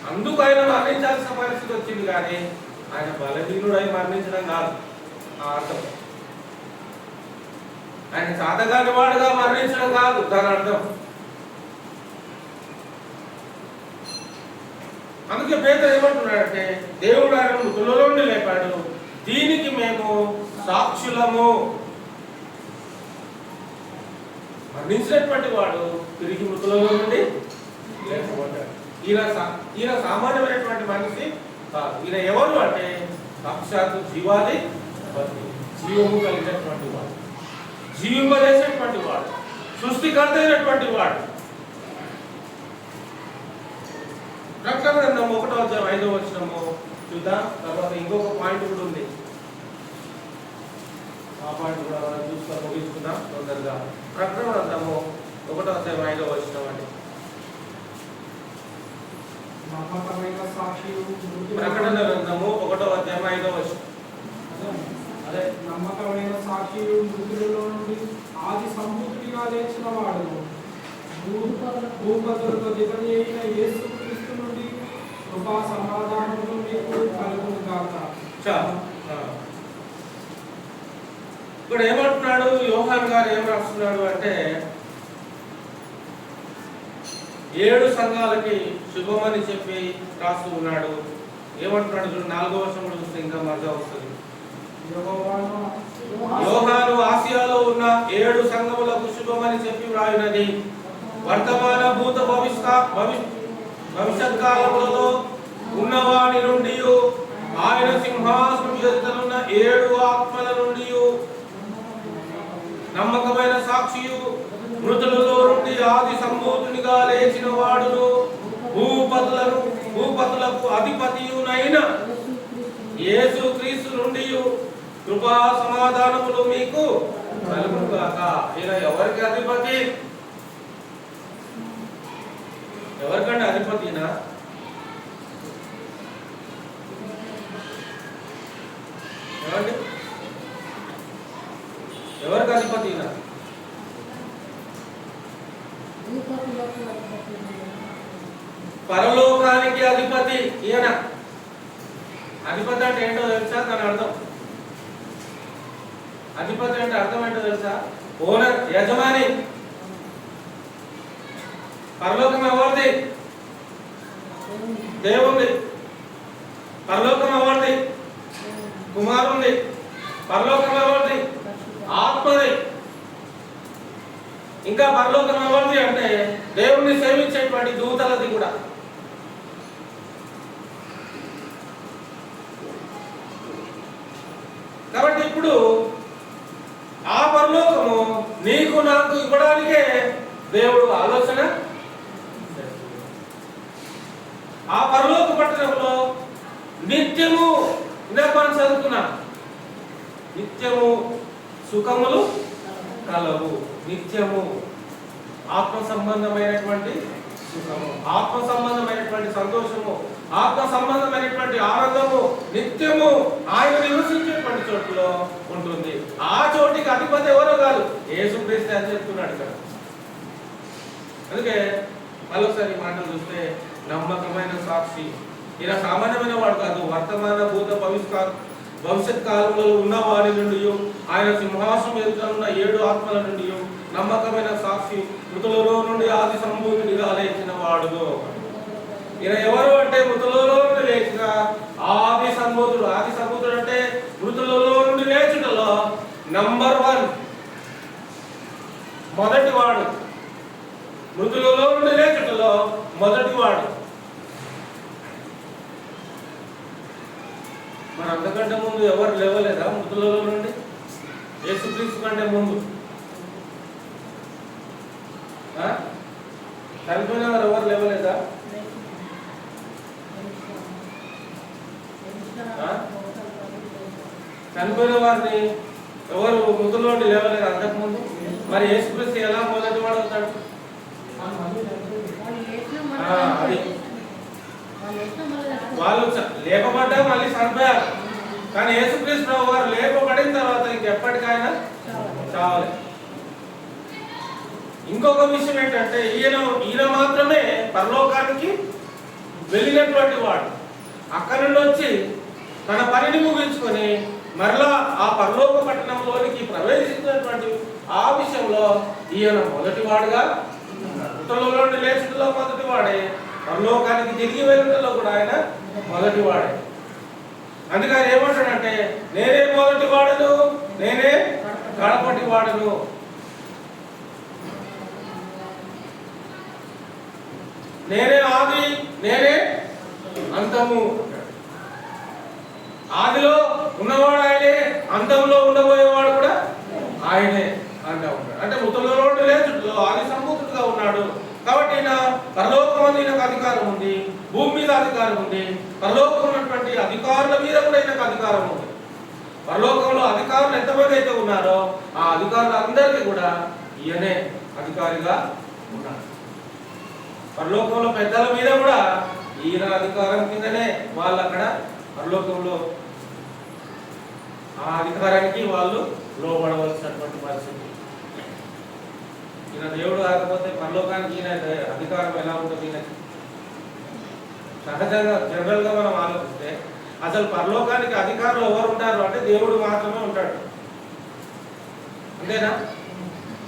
అందుకు ఆయన మరణించాల్సిన పరిస్థితి వచ్చింది. కానీ ఆయన బలహీనుడై మరణించడం కాదు ఆ అర్థం. ఆయన చాతగాని వాడుగా మరణించడం కాదు దాని అర్థం. అందుకే పేతురు ఏమంటున్నాడంటే దేవుడు ఆయన మృతుల నుండి లేపాడు, దీనికి మేము సాక్షులము. మరణించినటువంటి వాడు తిరిగి మృతుల నుండి లేకపోతాడు. ఈయన సామాన్యమైనటువంటి మనిషి కాదు. ఈయన ఎవరు అంటే సాక్షాత్తు జీవాది జీవము కలిగినటువంటి వాడు, జీవింపజేసేటువంటి వాడు, సృష్టికర్త అయినటువంటి వాడు. ప్రకటన గ్రంథం 1:5 చూద్దాం. తర్వాత ఇంకొక పాయింట్ కూడా ఉంది, ఆ పాయింట్ కూడా మనం చూసుకొని ముగించుకుందాం తొందరగా. ప్రకటన గ్రంథము 1:5 అండి. ప్రకటన గ్రంథము 1:5. అదే నమ్మకమైన సాక్షి మృతులలో నుండి ఆది సంభూతుడిగా లేచిన వాడు, భూపతులకు దిగని అయిన యేసు క్రీస్తు నుండి కృపా సమాధానములు మీకు కలుగును గాక. ఇక్కడ ఏమంటున్నాడు యోహాన్ గారు, ఏం రాస్తున్నాడు అంటే 7 సంఘాలకి శుభమని చెప్పి రాస్తూ ఉన్నాడు. ఏమంటున్నాడు చూడు, 4వ వచనం కూడా చూస్తే ఇంకా మజా వస్తుంది. యోహాను ఆసియాలో ఉన్న 7 సంఘములకు శుభమని చెప్పి వ్రాయినది, వర్తమాన భూత భవిష్యత్ కాలములలో ఉన్నవాని నుండి, ఆయన సింహాసనం ఎదుటనున్న 7 ఆత్మల నుండి, నమ్మకమైన సాక్షియు, మృతులలో నుండి ఆది సంభూతునిగా లేచిన వాడును, భూపతులకు అధిపతియునైన యేసు క్రీస్తు నుండి కృపా సమాధానములు మీకు కలుగును గాక. ఈయన ఎవరికి అధిపతి? ఎవరికంటే అధిపతినా? ఏమండి, ఎవరికి అధిపతినా? పరలోకానికి అధిపతి ఈయన. అధిపతి అంటే ఏంటో తెలుసా? దాని అర్థం, అధిపతి అంటే అర్థం ఏంటో తెలుసా? ఓనర్, యజమాని. పరలోకం ఎవరిది? దేవుంది. పరలోకం ఎవరిది? కుమారుంది. పరలోకం ఎవరిది? ఆత్మది. ఇంకా పరలోకం ఎవరిది అంటే దేవుణ్ణి సేవించేటువంటి దూతలది కూడా. కాబట్టి ఇప్పుడు ఆ పరలోకము నీకు నాకు ఇవ్వడానికే దేవుడు ఆలోచన. ఆ పరలోక పట్టణంలో నిత్యము, ఇందాక మనం చదువుకున్నాం, నిత్యము సుఖములు కలవు. నిత్యము ఆత్మ సంబంధమైనటువంటి సుఖము, ఆత్మ సంబంధమైనటువంటి సంతోషము, ఆత్మ సంబంధమైనటువంటి ఆనందము నిత్యము ఆయన నివసించేటువంటి చోటులో ఉంటుంది. ఆ చోటికి అధిపతి ఎవరో కాదు, యేసుక్రీస్తు అని చెప్తున్నాడు ఇక్కడ. అందుకే మరోసారి ఈ మాటలు చూస్తే నమ్మకమైన సాక్షి. ఈయన సామాన్యమైన వాడు కాదు, వర్తమాన భూత భవిష్యత్ కాలంలో ఉన్న వారి నుండి, ఆయన సింహాసనం ఎదుట ఉన్న 7 ఆత్మల నుండి నమ్మకమైన సాక్షి, మృతులలో నుండి ఆది సంభూతుడిగా లేచిన వాడు. ఈయన ఎవరు అంటే మృతులలో నుండి లేచిన ఆది సంభూతుడు. ఆది సంభూతుడు అంటే మృతులలో నుండి లేచుటలో నంబర్ 1, మొదటివాడు. మృతులలో నుండి లేచుటలో మొదటివాడు. మరి అంతకంటే ముందు ఎవరు లేవలేదా మృతులలో నుండి? యేసుక్రీస్తు కంటే ముందు చనిపోయిన వారు ఎవరు లేవలేదా? చనిపోయిన వారిని ఎవరు మృతుల్లో నుండి లేవలేదా అంతకుముందు? మరి యేసుక్రీస్తు ఎలా మొదటివాడు అవుతాడు? అది వాళ్ళు లేపబడ్డా మళ్ళీ చనిపోయారు. కానీ యేసుక్రీస్తు వారు లేపబడిన తర్వాత ఇంకెప్పటికైనా చావాలి. ఇంకొక విషయం ఏంటంటే ఈయన మాత్రమే పరలోకానికి వెళ్ళినటువంటి వాడు. అక్కడి నుండి వచ్చి తన పనిని ముగించుకొని మరలా ఆ పరలోక పట్టణంలోనికి ప్రవేశించినటువంటి ఆ విషయంలో ఈయన మొదటివాడుగా, మృతులలో నుండి లేచుటలో మొదటివాడే, పరలోకానికి తిరిగి వెళ్ళటంలో కూడా ఆయన మొదటివాడే. అందుకే ఆయన ఏమంటాడంటే నేనే మొదటివాడును, నేనే కడపటి వాడును. నేనే ఆది, నేనే అంతము. ఆదిలో ఉన్నవాడు ఆయనే, అంతంలో ఉండబోయేవాడు కూడా ఆయనే అంటూ ఉంటాడు. అంటే మృతులలో నుండి లేచుటలో ఆది సంభూతుడుగా ఉన్నాడు. కాబట్టి ఈయన పరలోకం ఈయనకు అధికారం ఉంది, భూమి మీద అధికారం ఉంది, పరలోకం ఉన్నటువంటి అధికారుల మీద కూడా ఈయనకు అధికారం ఉంది. పరలోకంలో అధికారులు ఎంతమంది అయితే ఉన్నారో ఆ అధికారులందరికీ కూడా ఈయనే అధికారిగా ఉన్నాడు. పరలోకంలో పెద్దల మీద కూడా ఈయన అధికారం కిందనే వాళ్ళు అక్కడ పరలోకంలో ఆ అధికారానికి వాళ్ళు లోబడవలసినటువంటి పరిస్థితి. ఈయన దేవుడు కాకపోతే పరలోకానికి ఈయన అధికారం ఎలా ఉంటుంది? ఈయనకి సహజంగా జనరల్గా మనం ఆలోచిస్తే అసలు పరలోకానికి అధికారులు ఎవరు ఉంటారు అంటే దేవుడు మాత్రమే ఉంటాడు. అంతేనా?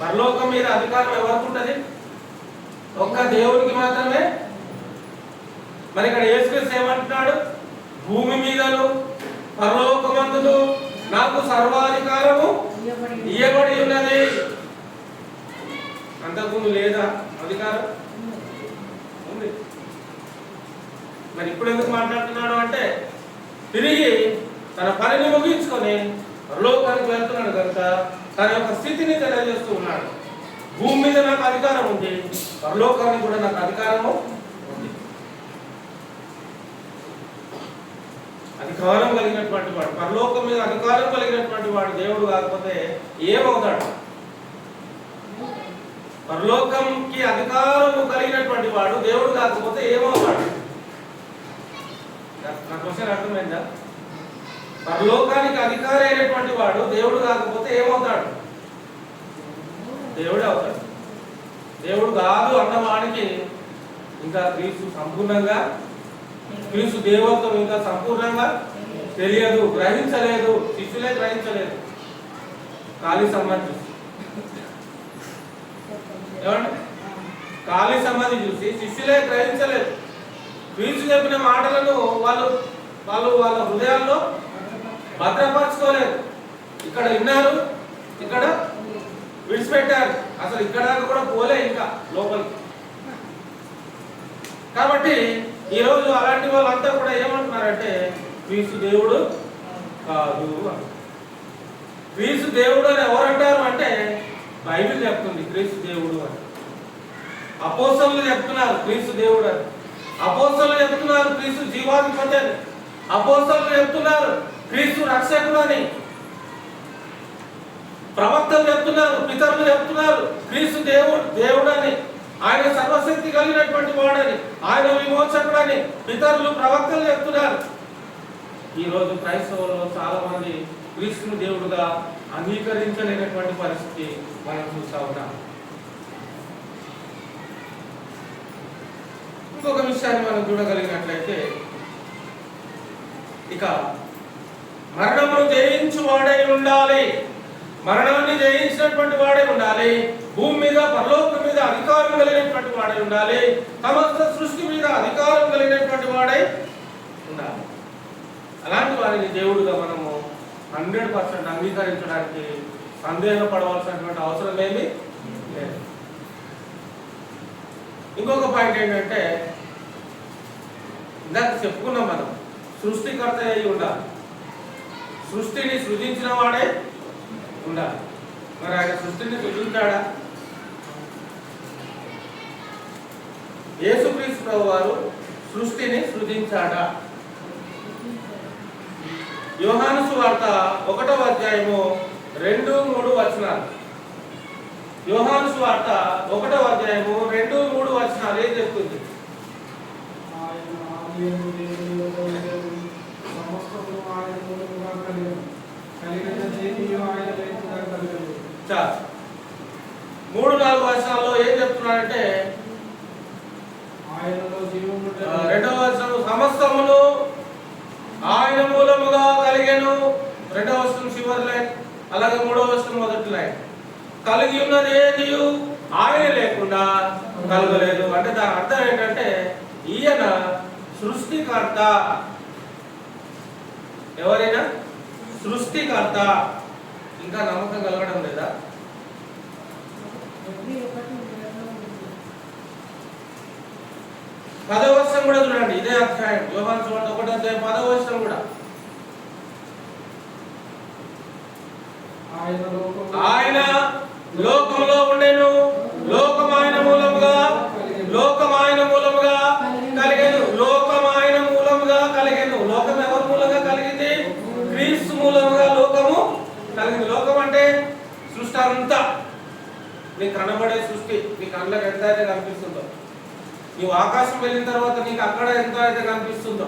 పరలోకం మీద అధికారం ఎవరికి ఉంటుంది? ఒక్క దేవుడికి మాత్రమే. మరి ఇక్కడ యేసుక్రీస్తు ఏమంటున్నాడు? భూమి మీదను పరలోకమందును నాకు సర్వాధికారము ఇయ్యబడి ఉన్నది. అంతకుముందు లేదా అధికారం? ఉంది. మరి ఇప్పుడు ఎందుకు మాట్లాడుతున్నాడు అంటే తిరిగి తన పనిని ముగించుకొని పరలోకానికి వెళ్తున్నాడు కనుక తన యొక్క స్థితిని తెలియజేస్తూ ఉన్నాడు. భూమి మీద నాకు అధికారం ఉంది, పరలోకానికి కూడా నాకు అధికారము ఉంది. అధికారం కలిగినటువంటి వాడు, పరలోకం మీద అధికారం కలిగినటువంటి వాడు దేవుడు కాకపోతే ఏమవుతాడు? పరలోకంకి అధికారము కలిగినటువంటి వాడు దేవుడు కాకపోతే ఏమవుతాడు? నా క్వశ్చన్ అర్థమైందా? పరలోకానికి అధికారి అయినటువంటి వాడు దేవుడు కాకపోతే ఏమవుతాడు? దేవుడే అవుతాడు. దేవుడు కాదు అన్నవాడికి ఇంకా క్రీస్తు సంపూర్ణంగా, క్రీస్తు దేవత్వం ఇంకా సంపూర్ణంగా తెలియదు, గ్రహించలేదు. శిష్యులే గ్రహించలేదు. ఖాళీ సమాధి చూసి ఏమంటే ఖాళీ సమాధి చూసి శిష్యులే గ్రహించలేదు. క్రీస్తు చెప్పిన మాటలను వాళ్ళు వాళ్ళ హృదయాల్లో భద్రపరచుకోలేదు. ఇక్కడ విన్నారు, ఇక్కడ విడిచిపెట్టారు. అసలు ఇక్కడ దాకా కూడా పోలే ఇంకా లోపలికి. కాబట్టి ఈరోజు అలాంటి వాళ్ళంతా కూడా ఏమంటున్నారంటే క్రీస్తు దేవుడు కాదు. క్రీస్తు దేవుడు అని ఎవరంటారు అంటే బైబిల్ చెప్తుంది క్రీస్తు దేవుడు అని. అపోస్తలులు చెప్తున్నారు క్రీస్తు దేవుడు అని. అపోస్తలులు చెప్తున్నారు క్రీస్తు జీవాధిపతి అని. అపోస్తలులు చెప్తున్నారు క్రీస్తు రక్షకుడు అని. ప్రవక్తలు చెప్తున్నారు, పితరులు చెప్తున్నారు క్రీస్తు దేవుడు అని. ఆయన సర్వశక్తి కలిగినటువంటి వాడని, ఆయన విమోచకుడని పితరులు ప్రవక్తలు చెప్తున్నారు. ఈరోజు క్రైస్తవుల్లో చాలా మంది క్రీస్తుని దేవుడుగా అంగీకరించలేనటువంటి పరిస్థితి మనం చూస్తా ఉన్నాం. ఇంకొక విషయాన్ని మనం చూడగలిగినట్లయితే ఇక మరణమును జయించు వాడై ఉండాలి. మరణాన్ని జయించినటువంటి వాడై ఉండాలి. భూమి మీద పరలోకం మీద అధికారం కలిగినటువంటి వాడై ఉండాలి. సమస్త సృష్టి మీద అధికారం కలిగినటువంటి వాడై ఉండాలి. అలాంటి వారిని దేవుడుగా మనము 100% అంగీకరించడానికి సందేహపడవలసినటువంటి అవసరం ఏమీ లేదు. ఇంకొక పాయింట్ ఏంటంటే ఇందాక చెప్పుకున్నాం మనం, సృష్టికర్త అయి ఉండాలి. సృష్టిని సృజించిన వాడే ఉండాలి. మరి ఆయన సృష్టిని సృజించాడా? యేసుక్రీస్తు ప్రభువారు సృష్టిని సృజించాడా? యోహాను సువార్త 1వ అధ్యాయము 2-3 వచనాలు. యోహాను సువార్త 1వ అధ్యాయము 2-3 వచనాలు ఏం చెప్తుంది? చాలు 3-4 వచనాల్లో ఏం చెప్తున్నాడంటే, రెండవ వచనం సమస్తమును ఆయన మూలముగా కలిగెను. రెండవ వచనం చివరి లైన్, అలాగే 3వ వచనం మొదటి లైన్, కలిగి ఉన్నది ఏది ఆయన లేకుండా కలగలేదు. అంటే దాని అర్థం ఏంటంటే ఈయన సృష్టికర్త. ఎవరైనా సృష్టికర్త. ఇంకా నమ్మకం కలగడం లేదా? పదవ వచనం కూడా చూడండి, ఇదే అధ్యాయం యోహాను సువార్త 1వ అధ్యాయం 10వ వచనం కూడా, ఆయన లోకంలో ఉండెను, లోకం ఆయన మూలముగా కలిగెను. లోకం ఆయన మూలముగా కలిగెను. లోకం ఎవరి మూలంగా కలిగింది? క్రీస్తు మూలముగా లోకము కలిగింది. లోకం అంటే సృష్టి అంతా, నీకు కనబడే సృష్టి, నీ కళ్ళకి ఎంత అయితే కనిపిస్తుందో, నువ్వు ఆకాశం వెళ్ళిన తర్వాత నీకు అక్కడ ఎంత అయితే కనిపిస్తుందో,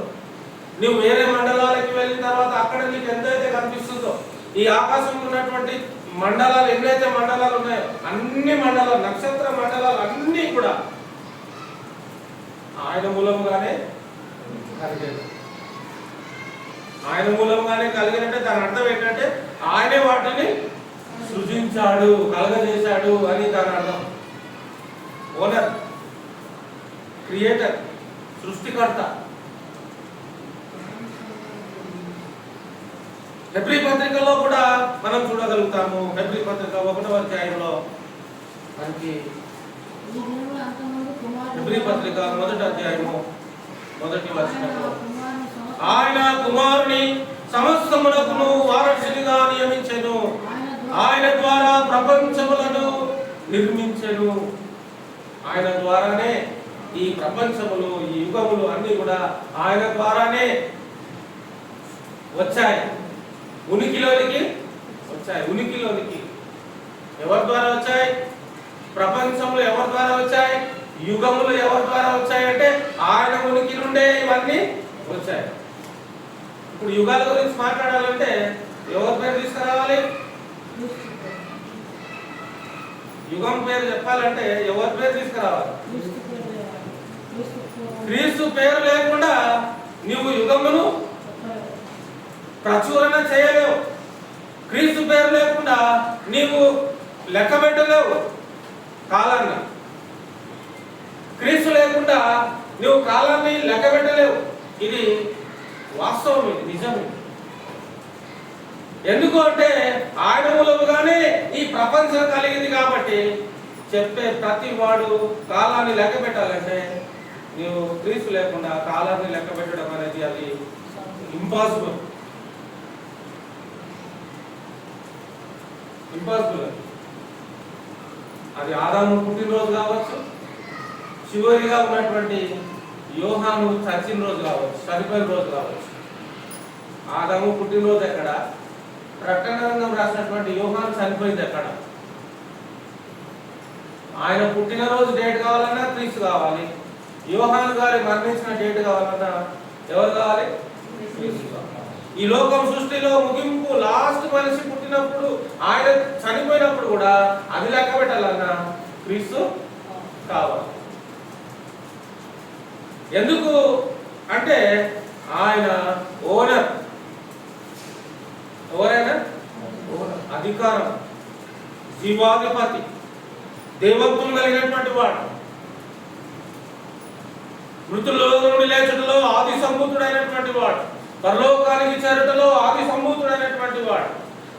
నువ్వు వేరే మండలాలకి వెళ్ళిన తర్వాత అక్కడ నీకు ఎంత అయితే కనిపిస్తుందో, ఈ ఆకాశంలో ఉన్నటువంటి మండలాలు ఎన్నైతే మండలాలు ఉన్నాయో అన్ని మండలాలు, నక్షత్ర మండలాలు అన్నీ కూడా ఆయన మూలముగానే కలిగేది. ఆయన మూలముగానే కలిగినట్టే దాని అర్థం ఏంటంటే ఆయనే వాటిని సృజించాడు, కలగజేశాడు అని దాని అర్థం. ఓనర్, క్రియేటర్, సృష్టికర్త. హెబ్రీ పత్రికలో కూడా మనం చూడగలుగుతాము. హెబ్రీ పత్రిక 1వ అధ్యాయంలో మనకి, హెబ్రీ పత్రిక 1వ అధ్యాయము 1వ వచనంలో, ఆయన కుమారుని సమస్తమునకును వారసునిగా నియమించెను, ఆయన ద్వారా ప్రపంచములను నిర్మించెను. ఆయన ద్వారానే ఈ ప్రపంచములు, ఈ యుగములు అన్ని కూడా ఆయన ద్వారానే వచ్చాయి, ఉనికిలోనికి వచ్చాయి. ఉనికిలోనికి ఎవరి ద్వారా వచ్చాయి? ప్రపంచంలో ఎవరి ద్వారా వచ్చాయి? యుగములు ఎవరి ద్వారా వచ్చాయి అంటే ఆయన ఉనికి నుండే ఇవన్నీ వచ్చాయి. ఇప్పుడు యుగాల గురించి మాట్లాడాలంటే ఎవరి పేరు తీసుకురావాలి? యుగం పేరు చెప్పాలంటే ఎవరి పేరు తీసుకురావాలి? క్రీస్తు పేరు లేకుండా నీవు యుగమును ప్రచురణ చేయలేవు. క్రీస్తు పేరు లేకుండా నీవు లెక్క పెట్టలేవు కాలాన్ని. క్రీస్తు లేకుండా నువ్వు కాలాన్ని లెక్క పెట్టలేవు. ఇది వాస్తవం, ఇది నిజం. ఎందుకు అంటే ఆయన మూలముగానే ఈ ప్రపంచం కలిగింది కాబట్టి చెప్పే ప్రతి వాడు కాలాన్ని లెక్క పెట్టాలంటే నీవు క్రీస్తు లేకుండా కాలాన్ని లెక్క పెట్టడం అనేది అది ఇంపాసిబుల్. అది ఆదాము పుట్టినరోజు కావచ్చు, చివరిగా ఉన్నటువంటి యోహాను చచ్చిన రోజు కావచ్చు, చనిపోయిన రోజు కావచ్చు. ఆదాము పుట్టినరోజు ఎక్కడ? ప్రకటన గ్రంథం రాసినటువంటి యోహాను చనిపోయింది ఎక్కడ? ఆయన పుట్టినరోజు డేట్ కావాలన్నా క్రీస్తు కావాలి, యోహాను గారి మరణించిన డేట్ కావాలన్నా ఎవరు కావాలి? క్రీస్తు కావాలి. ఈ లోకం సృష్టిలో ముగింపు, లాస్ట్ మనిషి పుట్టినప్పుడు, ఆయన చనిపోయినప్పుడు కూడా అది లెక్క పెట్టాలన్నా క్రీస్తు కావాలి. ఎందుకు అంటే ఆయన ఓనర్. ఎవరైనా అధికారం, జీవాధిపతి, దేవత్వం కలిగినటువంటి వాడు, మృతుల్లో నుండి లేచుటలో ఆది సంభూతుడైనటువంటి వాడు, పరలోకానికి చేరుటలో ఆది సంభూతుడైనటువంటి వాడు,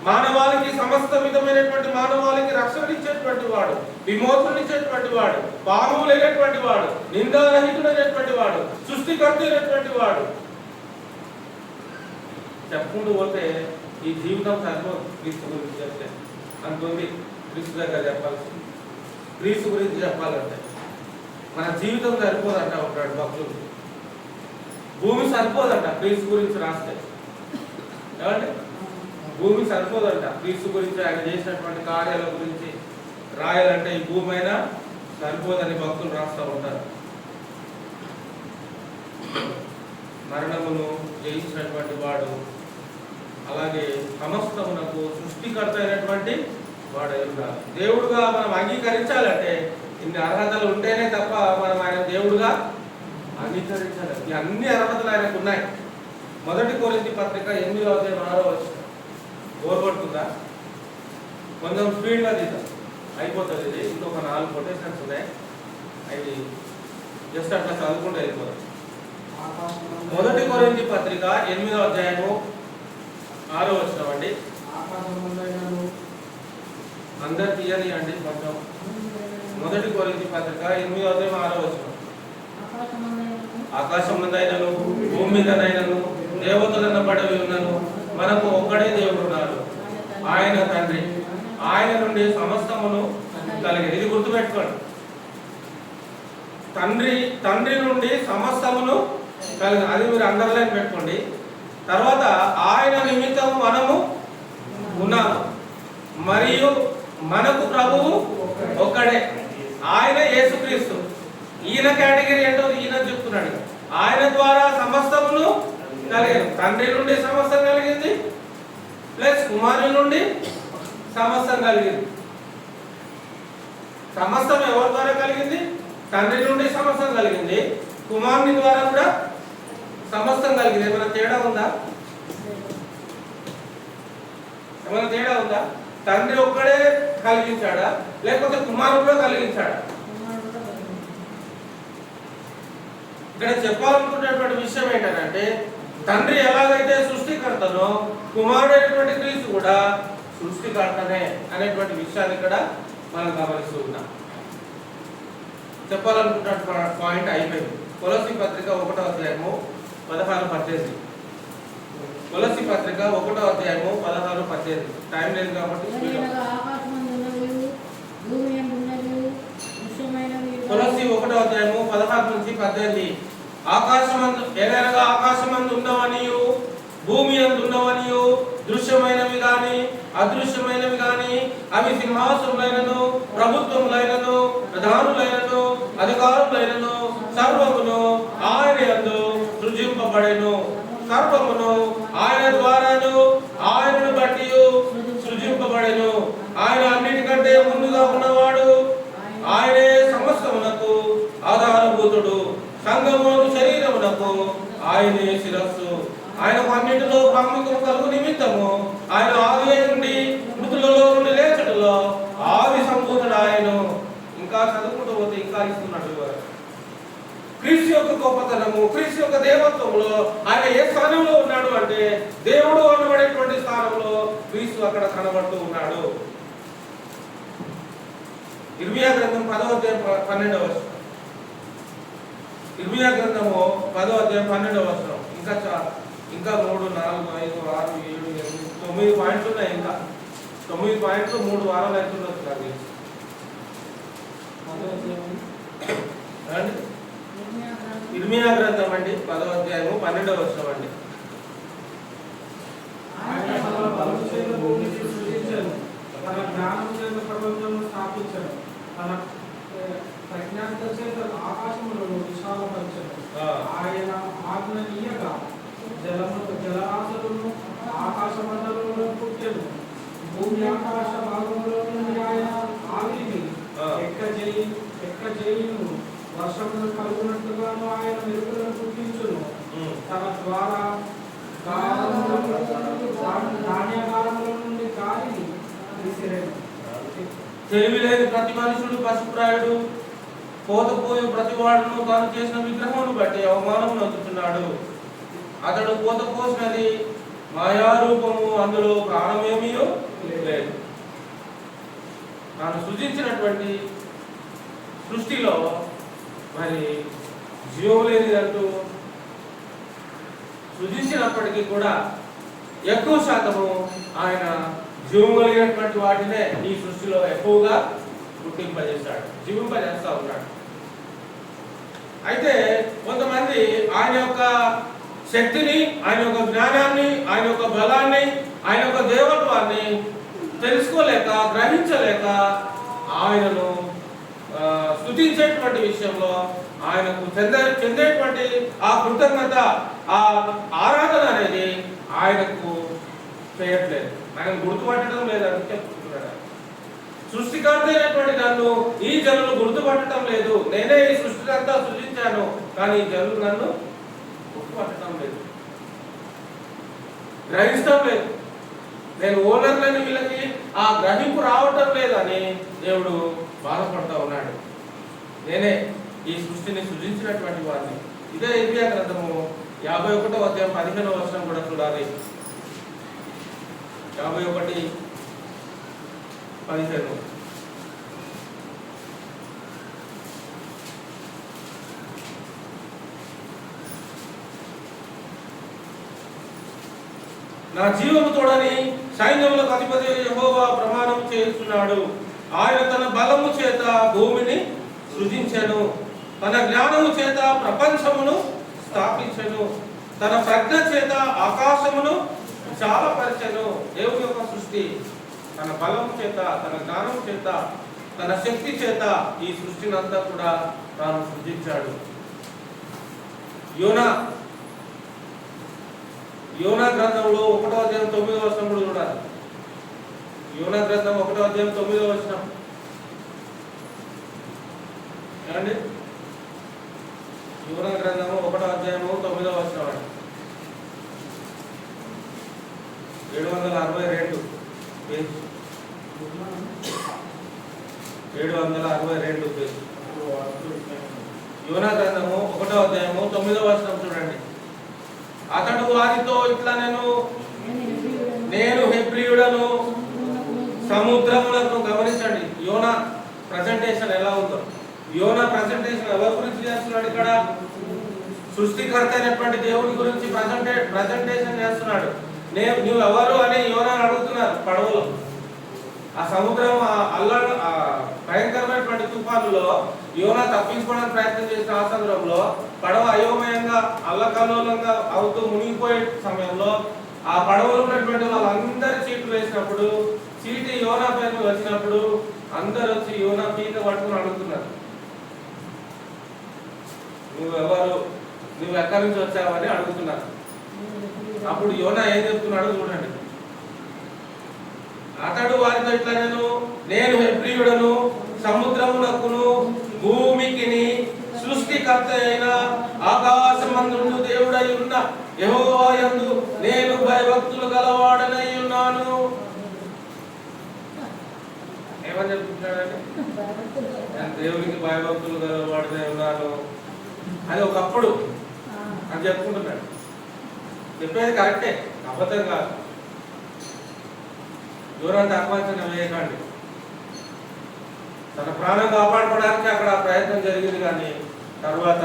మానవాళికి సమస్త విధమైనటువంటి మానవాళికి రక్షణ ఇచ్చేటువంటి వాడు, విమోచన ఇచ్చేటువంటి వాడు, పాపము లేనటువంటి వాడు, నిందారహితుడైనటువంటి వాడు, సృష్టికర్త అయినటువంటి వాడు. చెప్పుకుంటూ పోతే ఈ జీవితం సరిపోదు. క్రీస్తు గురించి చెప్తే అనుకుంది, క్రీస్తు దగ్గర చెప్పాల్సింది. క్రీస్తు గురించి చెప్పాలంటే మన జీవితం సరిపోదంట ఉంటాడు భక్తులు. భూమి సరిపోదంట క్రీస్తు గురించి రాస్తే. ఏమంటే భూమి సరిపోదంట క్రీస్తు గురించి, ఆయన చేసినటువంటి కార్యాల గురించి రాయాలంటే ఈ భూమి అయినా సరిపోదని భక్తులు రాస్తూ ఉంటారు. మరణమును జయించినటువంటి వాడు, అలాగే సమస్తమునకు సృష్టికర్త అయినటువంటి వాడు ఉండాలి. దేవుడుగా మనం అంగీకరించాలంటే ఇన్ని అర్హతలు ఉంటేనే తప్ప మనం ఆయన దేవుడుగా అంగీకరించాలి. ఈ అన్ని అర్హతలు ఆయనకు ఉన్నాయి. 1 కొరింథీ పత్రిక 8:6 ఓర్పడుతుందా? కొంచెం స్పీడ్గా తీద్దాం, అయిపోతుంది. ఇది ఇంకొక 4 కొటేషన్స్ ఉన్నాయి, అవి జస్ట్ అట్లా చదువుకుంటే వెళ్ళిపోతాం. 1 కొరింథీ పత్రిక 8:6 అండి. అందరు తీయని అండి కొంచెం. 1 కొరింథీ పత్రిక 8:6 ఆకాశమునందైనను భూమి మీదనైనను దేవతలన్న పడవి ఉన్నను మనకు ఒక్కడే దేవుడు ఉన్నాడు, ఆయన తండ్రి. ఆయన నుండి సమస్తమును కలిగింది. ఇది గుర్తుపెట్టుకోండి. తండ్రి నుండి సమస్తమును కలిగింది. అది మీరు అండర్లైన్ పెట్టుకోండి. తర్వాత ఆయన నిమిత్తం మనము ఉన్నాము, మరియు మనకు ప్రభువు ఒక్కడే, ఆయన యేసుక్రీస్తు. ఈయన కేటగిరీ ఏంటో ఈయన చెప్తున్నాడు. ఆయన ద్వారా సమస్తమును కలిగింది. తండ్రి నుండి సమస్తం కలిగింది, ప్లస్ కుమారుని నుండి సమస్తం కలిగింది. సమస్తం ఎవరి ద్వారా కలిగింది? తండ్రి నుండి సమస్తం కలిగింది, కుమారుని ద్వారా కూడా సమస్తం కలిగింది. ఏమైనా తేడా ఉందా? ఏమైనా తేడా ఉందా? తండ్రి ఒక్కడే కలిగించాడా, లేకపోతే కుమారుడు కూడా కలిగించాడా? ఇక్కడ చెప్పాలనుకున్నటువంటి విషయం ఏంటంటే, తండ్రి ఎలాగైతే సృష్టికర్తనో కుమారుడు అయినటువంటి క్రీస్తు కూడా సృష్టికర్తనే అనేటువంటి విషయాన్ని ఇక్కడ మనం గమనిస్తూ ఉన్నాం. చెప్పాలనుకున్న పాయింట్ అయిపోయింది. కొలస్సీ పత్రిక 1:16-18. కొలస్సీ పత్రిక 1:16-18. టైం లేదు కాబట్టి కొలస్సీ 1:16-18. ఆకాశమందు ఉన్నవనియు భూమి యందు ఉన్నవనియు దృశ్యమైనవి గాని అదృశ్యమైనవి గాని అవి సింహాసనములైనను ప్రభుత్వములైనను ప్రధానులైనను అధికారులైనను సర్వమును ఆయన యందు సృజింపబడెను. సర్వమును ఆయన ద్వారాను ఆయనను బట్టి సృజింపబడెను. ఆయన అన్నిటికంటే ముందుగా ఉన్నవాడు, ఆయనే సమస్తమునకు ఆధారభూతుడు. సంఘమునకు శరీరమునకు ఆయనే శిరస్సు. ఆయనకు అన్నిటిలో ప్రాముఖ్యం కలుగు నిమిత్తము ఆయన ఆది నుండి మృతులలో నుండి లేచటలో ఆది సంభూతుడు ఆయన. ఇంకా చదువుకుంటూ పోతే ఇంకా ఇస్తున్నట్టు క్రీస్తు యొక్క గొప్పతనము, క్రీస్తు యొక్క దేవత్వంలో ఆయన ఏ స్థానంలో ఉన్నాడు అంటే దేవుడు అనబడేటువంటి స్థానంలో క్రీస్తు అక్కడ కనబడుతూ ఉన్నాడు. ఇర్మియా గ్రంథం 10:12. ఇర్మియా గ్రంథము 10:12. ఇంకా 3, 4, 5, 6, 7, 8, 9 పాయింట్లు ఉన్నాయి. ఇంకా 9 పాయింట్లు 3 వారాలు అవుతుండొచ్చు నాకు. ఇర్మియా గ్రంథం అండి 10:12 అండి. తన జ్ఞానం చేత ప్రపంచం స్థాపించాడు, తన ప్రజ్ఞాంత చేత ఆకాశములను విశాలపరిచాడు. ఆయన ఆజ్ఞనీయగా జలరాశులను ఆకాశ మండలంలో పుట్టెను. భూమి ఆకాశ భాగంలో నుండి ఆయన ఆవిరిని ఎక్కజేయును. వర్షములు కలుగునట్లుగా ప్రకారం ఆయన మెరుగులను పుట్టించును. తన ద్వారా ధాన్యాగారముల నుండి గాలిని విసిరెను. తెలివిలేని ప్రతి మనుషుడు పశుప్రాయుడు, పోతపోయే ప్రతివాడును తాను చేసిన విగ్రహమును బట్టి అవమానం నందుతున్నాడు. అతడు పోతపోసినది మాయారూపము, అందులో ప్రాణమేమీ లేదు. తాను సృజించినటువంటి సృష్టిలో మరి జీవం లేనిదంటూ సృజించినప్పటికీ కూడా ఎక్కువ శాతము ఆయన జీవం కలిగినటువంటి వాటినే ఈ సృష్టిలో ఎక్కువగా పుట్టింపజేస్తాడు, జీవింపజేస్తా ఉన్నాడు. అయితే కొంతమంది ఆయన యొక్క శక్తిని, ఆయన యొక్క జ్ఞానాన్ని, ఆయన యొక్క బలాన్ని, ఆయన యొక్క దేవత్వాన్ని తెలుసుకోలేక, గ్రహించలేక ఆయనను స్తుతించేటువంటి విషయంలో ఆయనకు చెందేటువంటి ఆ కృతజ్ఞత, ఆ ఆరాధన అనేది ఆయనకు చేయట్లేదు, ఆయన గుర్తుపట్టడం లేదని చెప్తున్నాడు. సృష్టికర్త అయినటువంటి నన్ను ఈ జనులు గుర్తుపట్టడం లేదు, నేనే ఈ సృష్టిని అంతా సృష్టించాను, కానీ ఈ జనులు నన్ను గుర్తుపట్టడం లేదు, గ్రహించడం లేదు, నేను ఓనర్లని వీళ్ళకి ఆ గ్రహింపు రావటం లేదని దేవుడు బాధపడతా ఉన్నాడు. నేనే ఈ సృష్టిని సృజించినటువంటి వాడిని. ఇదే ఇర్మియా గ్రంథము 51వ అధ్యాయం 15వ వచనం కూడా చూడాలి. 51:15. నా జీవము తోడని సైన్యములకు అధిపతి యెహోవా ప్రమాణం చేస్తున్నాడు. ఆయన తన బలము చేత భూమిని సృజించెను, తన జ్ఞానము చేత ప్రపంచమును స్థాపించెను, తన ప్రజ్ఞ చేత ఆకాశమును విశాలపరచెను. దేవుని యొక్క సృష్టి తన బలము చేత, తన జ్ఞానము చేత, తన శక్తి చేత ఈ సృష్టిని అంతా కూడా తాను సృజించాడు. యోనా గ్రంథంలో 1వ అధ్యాయం 9వ వచనం కూడా చూడాలి. యోనా గ్రంథం 1వ అధ్యాయం 9వ వచనం ఏమండి? యోనా గ్రంథము 1వ అధ్యాయము 9వ వచనం అండి. 762 పేజ్. 762 పేజ్. యోనా గ్రంథము 1వ అధ్యాయము 9వ వచనం చూడండి. అతడు వారితో ఇట్లా నేను హెబ్రీయుడను సముద్రములకు. గమనించండి యోనా ప్రజెంటేషన్ ఎలా ఉందో. యోనా ప్రజెంటేషన్ ఎవరి గురించి చేస్తున్నాడు? ఇక్కడ సృష్టికర్త అయినటువంటి దేవుని గురించి ప్రజెంటేషన్ చేస్తున్నాడు. నువ్వు ఎవరు అని యోనా అడుగుతున్నారు పడవలో. ఆ సముద్రం భయంకరమైనటువంటి తుఫానులో యోనా తప్పించుకోవడానికి ప్రయత్నం చేసిన ఆ సందర్భంలో పడవ అయోమయంగా అల్లకల్లోలంగా అవుతూ మునిగిపోయే సమయంలో ఆ పడవలో ఉన్నటువంటి వాళ్ళందరి చీట్లు వేసినప్పుడు, చీటి యోనా పేరు వచ్చినప్పుడు అందరు వచ్చి యోనా పీక పట్టుకుని అడుగుతున్నారు, నువ్వెవరు, నువ్వు ఎక్కడి నుంచి వచ్చావని అడుగుతున్నారు. అప్పుడు యోనా ఏం చెప్తున్నాడో చూడండి. అతడు వారితో ఇట్లా నేను హెబ్రీయుడను సముద్రమునకును భూమికిని సృష్టికర్త అయిన ఆకాశమందుండు దేవుడై ఉన్న యెహోవా యందు నేను భయభక్తులు గలవాడనై ఉన్నాను. ఏమని చెప్తున్నాడండి? నేను దేవునికి భయభక్తులు గలవాడనై ఉన్నాను అని ఒకప్పుడు అని చెప్పుకుంటున్నాడు. చెప్పేది కరెక్టే, అబద్ధం కాదు. దూరాన్ని అపవాంఛన వేయకండి. తన ప్రాణం కాపాడుకోవడానికి అక్కడ ప్రయత్నం జరిగింది, కానీ తర్వాత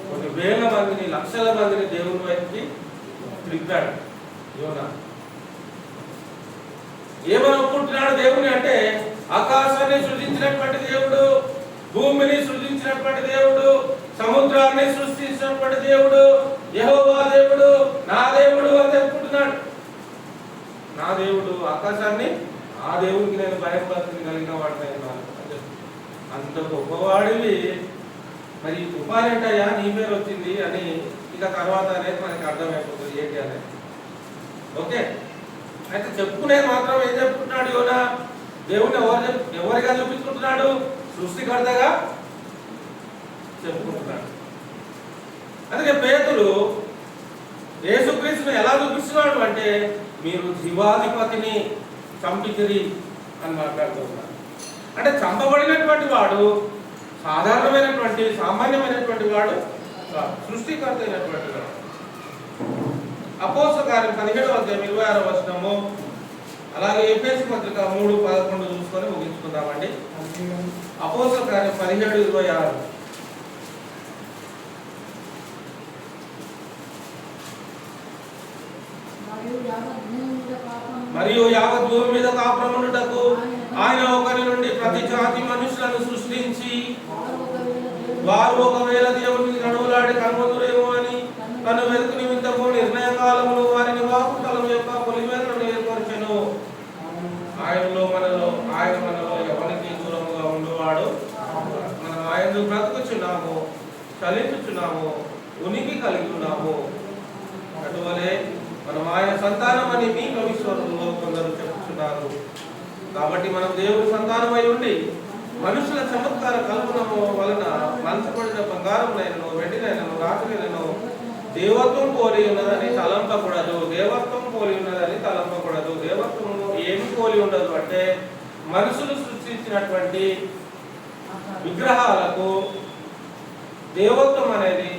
కొన్ని వేల మందిని, లక్షల మందిని దేవుని వైపుకి తిప్పాడు యోనా. ఏమని ఒప్పుకుంటున్నాడు దేవుని అంటే, ఆకాశాన్ని సృజించినటువంటి దేవుడు, భూమిని సృజించినటువంటి దేవుడు, సముద్రాన్ని సృష్టించినటువంటి దేవుడు యెహోవా దేవుడు, నా దేవుడు అని చెప్పుకుంటున్నాడు. నా దేవుడు, ఆకాశాన్ని, ఆ దేవుడికి నేను భయభక్తిని కలిగిన వాడిని ఉన్నాను. అంత గొప్పవాడివి, మరి ఉపారేంటయ్యా నీ పేరు వచ్చింది అని ఇక తర్వాత అనేది మనకి అర్థమైపోతుంది ఏంటి అనేది. ఓకే, అయితే చెప్పుకునేది మాత్రం ఏం చెప్పుకుంటున్నాడు యోనా? దేవుని ఎవరిగా చూపించుకుంటున్నాడు? సృష్టికర్తగా చెప్పుకుంటున్నాడు. అందుకే పేతురు యేసుక్రీస్తును ఎలా చూపిస్తున్నాడు అంటే మీరు జీవాధిపతిని చంపితిరి అని మాట్లాడుతూ ఉన్నారు. అంటే చంపబడినటువంటి వాడు సాధారణమైనటువంటి సామాన్యమైనటువంటి వాడు సృష్టికర్త అయినటువంటి వాడు. అపోస్తల కార్యం 17వ అధ్యాయం 26వ వచనము, అలాగే ఎఫెసీ పత్రిక 3:11 చూసుకొని ముగించుకుందామండి. అపోస్తల కార్యం 17:26. మరియు యావత్ భూమి మీద కాపురముండుటకు ఆయన ఒకరి నుండి ప్రతి జాతి మనుషులను సృష్టించి వారు ఒకవేళ దేవుని నడువులాడి కనుగొనురేమో అని తను వెతుకు నిమిత్తము నిర్ణయ కాలమును వారి నివాసస్థలం యొక్క పొలిమేరలను ఏర్పరచెను. ఆయన మనలో ఎవరికి దూరముగా ఉండువాడు. మనం ఆయన బ్రతుకుచున్నాము, చలించుచున్నాము, ఉనికి కలిగి ఉన్నాము. అటువలే మనం ఆయన సంతానం అని మీ భవిష్యత్తులో కొందరు చెప్పుచున్నారు. కాబట్టి మనం దేవుడి సంతానమై ఉండి మనుషుల చమత్కార కల్పనము వలన మంచబడిన బంగారమునైనను వెండినైనను రాతినైనను దేవత్వం పోలి ఉన్నదని తలంపకూడదు. దేవత్వం పోలి ఉన్నదని తలంపకూడదు. దేవత్వము ఏమి పోలి ఉండదు అంటే మనుషులు సృష్టించినటువంటి విగ్రహాలకు దేవత్వం అనేది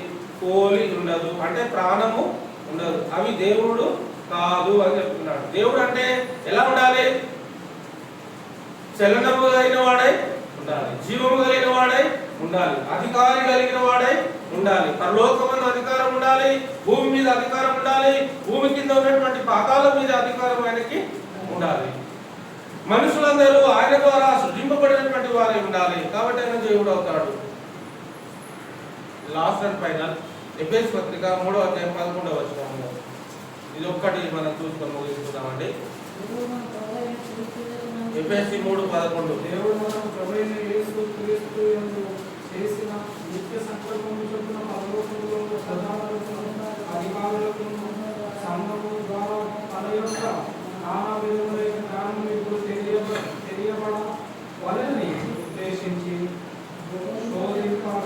పోలి ఉండదు, అంటే ప్రాణము ఉండదు. అవి దేవుడు కాదు అని చెప్తున్నాడు. దేవుడు అంటే ఎలా ఉండాలి? చలనము కలిగిన వాడై ఉండాలి, జీవము కలిగిన వాడై ఉండాలి, అధికారి కలిగిన వాడై ఉండాలి, పరలోకమైన అధికారం ఉండాలి, భూమి మీద అధికారం ఉండాలి, భూమి కింద ఉన్నటువంటి పాతాళం మీద అధికారం ఆయనకి ఉండాలి. మనుషులందరూ ఆయన ద్వారా సృజింపబడినటువంటి వారే ఉండాలి. కాబట్టి ఆయన దేవుడు అవుతాడు. లాస్ట్ అండ్ ఫైనల్ ఎఫెసీ పత్రిక 3వ అధ్యాయం 11వ వచనము. ఇది ఒక్కటి మనం చూసుకొని ముగిస్తున్నామండి. ఎఫెసీ 3:11. దేవుడు మనం ప్రభువైన యేసుక్రీస్తు యందు చేసిన నిత్య సంకల్పము చొప్పున పరలోకములో సదాలకు అధికారులకు సంఘము ద్వారా తన యొక్క నానా విధములైన జ్ఞానము ఇప్పుడు తెలియబడ వలనని ఉద్దేశించి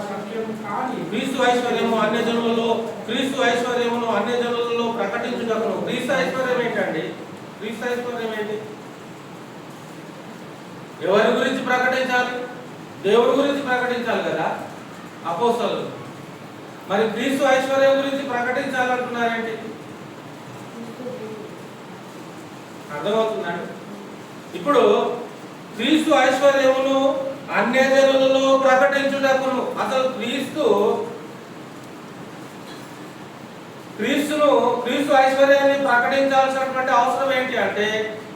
శక్యం కాని క్రీస్తు ఐశ్వర్యము అన్యజనులలో ప్రకటించుటకును. క్రీస్తు ఐశ్వర్యం ఏంటండి? క్రీస్తు ఐశ్వర్యం ఏంటి? ఎవరి గురించి ప్రకటించాలి? దేవుడి గురించి ప్రకటించాలి కదా అపోస్తలులు. మరి క్రీస్తు ఐశ్వర్యం గురించి ప్రకటించాలంటున్నారేంటి? అర్థమవుతుందండి? ఇప్పుడు క్రీస్తు ఐశ్వర్యమును అన్యజనులలో ప్రకటించుటకును. అసలు క్రీస్తు ఐశ్వర్యాన్ని ప్రకటించాల్సినటువంటి అవసరం ఏంటి అంటే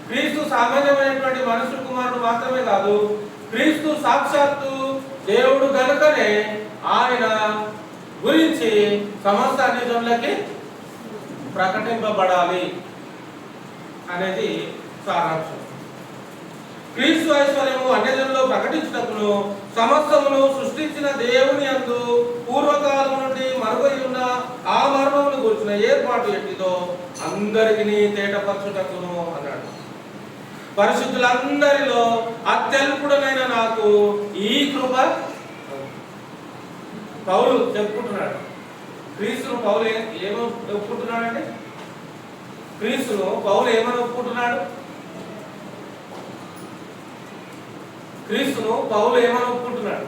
క్రీస్తు సామాన్యమైనటువంటి మనుషు కుమారుడు మాత్రమే కాదు, క్రీస్తు సాక్షాత్తు దేవుడు గనుకనే ఆయన గురించి సమస్త అన్యజనులకి ప్రకటింపబడాలి అనేది సారాంశం. క్రీస్తు ఐశ్వర్యము అన్యజనులలో ప్రకటించుటకును సమస్తమును సృష్టించిన దేవుని యందు పూర్వకాలం నుండి మరుగై ఉన్న ఆ మర్మమును గురించిన ఏర్పాటు ఎట్టిదో అందరికీ తేటపరచుటకును అన్నాడు. పరిశుద్ధులందరిలో అత్యల్పుడనైన నాకు ఈ కృప. పౌలు చెప్పుకుంటున్నాడు. క్రీస్తును పౌలు ఏమో ఒప్పుకుంటున్నాడంటే క్రీస్తును పౌలు ఏమని ఒప్పుకుంటున్నాడు? క్రీస్తును పౌలు ఏమని ఒప్పుకుంటున్నాడు?